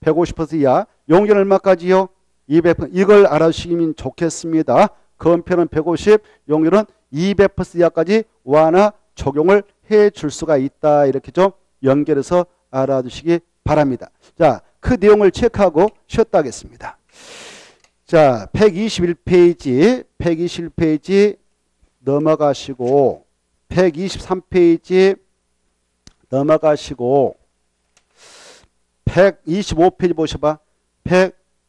150% 이하. 용적률 얼마까지요? 200%. 이걸 알아주시면 좋겠습니다. 건폐율은 150, 용적률은 200% 이하까지 완화 적용을 해줄 수가 있다. 이렇게 좀 연결해서 알아두시기 바랍니다. 자, 그 내용을 체크하고 쉬었다 하겠습니다. 자, 121페이지 넘어가시고 123페이지 넘어가시고 125페이지 보셔봐.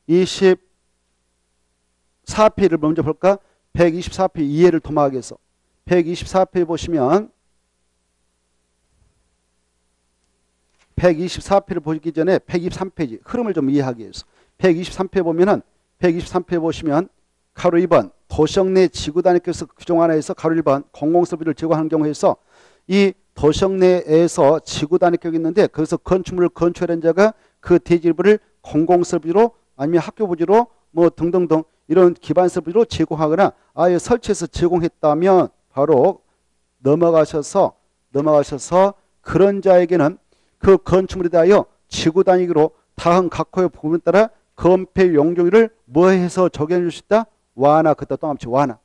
124페이지를 먼저 볼까? 124페이지 이해를 도모하기 위해서 124페이지 보시면 124페이지를 보기 전에 123페이지 흐름을 좀 이해하기 위해서 123페이지 보면은 123페이지 보시면 가로 2번 도시역 내 지구단위께서 규정 하나에서 가로 1번 공공설비를 제공하는 경우에서 이 도시역 내에서 지구단위격이 있는데 거기서 건축물을 건축하는 자가 그 대지부를 공공설비로 아니면 학교부지로 뭐 등등등 이런 기반설비로 제공하거나 아예 설치해서 제공했다면 바로 넘어가셔서 그런 자에게는 그 건축물에 대하여 지구단위로 다음 각 호의 부분에 따라 건폐 용적률을 뭐 해서 적용해 줄 수 있다? 완화. 그때 또 합치 완화.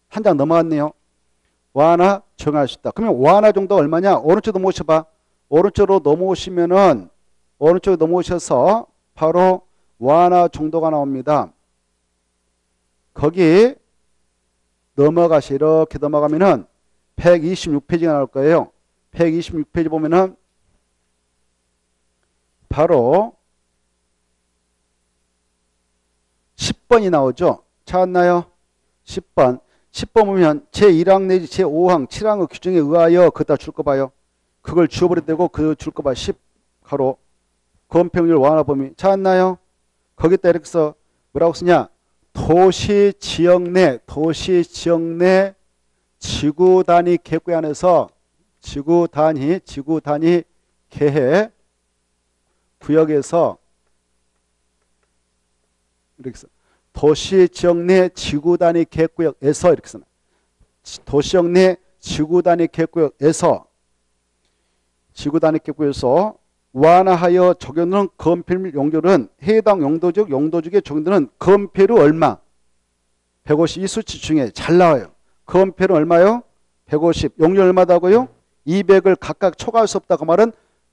한 장 넘어갔네요. 완화 적용할 수 있다. 그러면 완화 정도가 얼마냐? 오른쪽으로 넘어오셔봐. 오른쪽으로 넘어오시면은 오른쪽으로 넘어오셔서 바로 완화 정도가 나옵니다. 거기 이렇게 넘어가면은 126페이지가 나올 거예요. 126페이지 보면은 바로 10번이 나오죠. 찾았나요? 10번. 10번 보면 제1항 내지 제5항, 7항의 규정에 의하여 그다 줄 거 봐요. 그걸 주어버려도 되고 그 줄 거 봐. 10 가로 건폐율 완화 범위 찾았나요? 거기다 이렇게 써 뭐라고 쓰냐? 도시 지역 내 지구 단위 계획 안에서 지구 단위 계획 구역에서 이렇게 써. 도시 지역 내 지구 단위 계획구역에서 이렇게 쓰나. 도시역 내 지구 단위 계획구역에서 완화하여 적용되는 건폐 및 용도는 해당 용도지역에 적용되는 건폐료 얼마? 150. 이 수치 중에 잘 나와요. 건폐료 얼마요? 150. 용률 얼마다고요? 200을 각각 초과할 수 없다고 말은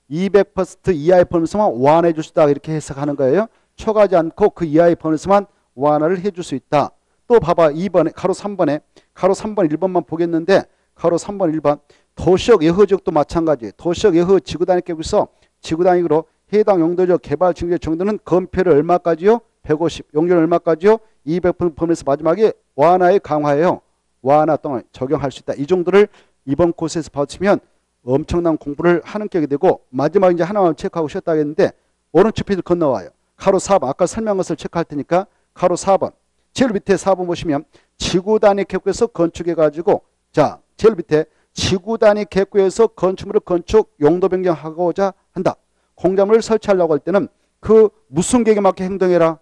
200% 이하의 범위에서만 완화해 줄 수 있다. 이렇게 해석하는 거예요. 초과하지 않고 그 이하의 범위에서만 완화를 해줄 수 있다. 또 봐봐. 2번에 가로 3번 1번만 보겠는데 가로 3번 1번 도시역 예허지역도 마찬가지. 도시역 예허 지구단위 계획에서 지구단위로 해당 용도지역 개발 증계 정도는 건폐를 얼마까지요? 150. 용률 얼마까지요? 200% 범위에서 마지막에 완화의 강화예요. 완화 동안 적용할 수 있다. 이 정도를 이번 코스에서 받으시면 엄청난 공부를 하는 격이 되고 마지막 이제 하나만 체크하고 쉬었다 하겠는데 오른쪽 페이지 건너와요. 가로 4번 아까 설명한 것을 체크할 테니까 가로 4번 제일 밑에 4번 보시면 지구단위 계획구에서 건축해가지고 자 제일 밑에 지구단위 계획구에서 건축물을 건축 용도 변경하고자 한다. 공작물을 설치하려고 할 때는 그 무슨 계획에 맞게 행동해라.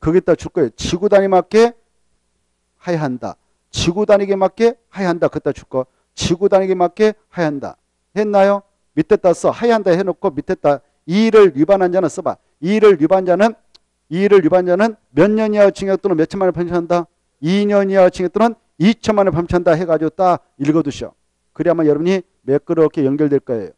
거기다 줄 거예요. 지구단위 맞게 해야 한다. 지구단위에 맞게 해야 한다. 그기다 줄 거. 지구단위에 맞게 해야 한다. 했나요? 밑에다 써. 해야 한다 해놓고 밑에다 이의를 위반한 자는 써봐. 이의를 위반한 자는 몇 년 이하 징역 또는 몇천만 원 판치한다. 2년 이하 징역 또는 2천만 원 판치한다 해가지고 딱 읽어두셔. 그래야만 여러분이 매끄럽게 연결될 거예요.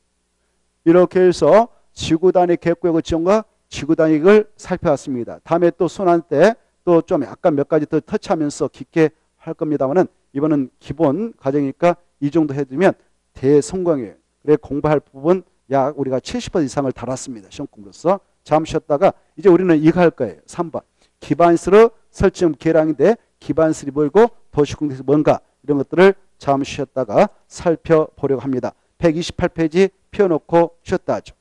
이렇게 해서 지구단위 계획구역의 지형과 지구단위를 살펴봤습니다. 다음에 또 순환 때 또 좀 약간 몇 가지 더 터치하면서 깊게 할 겁니다만은 이번은 기본 과정이니까 이 정도 해두면 대성공이에요. 그래 공부할 부분 약 우리가 70% 이상을 달았습니다. 시험 공부로서. 잠시 쉬었다가 이제 우리는 이거 할 거예요. 3번. 기반시설 설정 계량인데 기반시설이 뭐고 도시공작이 뭔가 이런 것들을 잠시 쉬었다가 살펴보려고 합니다. 128페이지 펴놓고 쉬었다 하죠.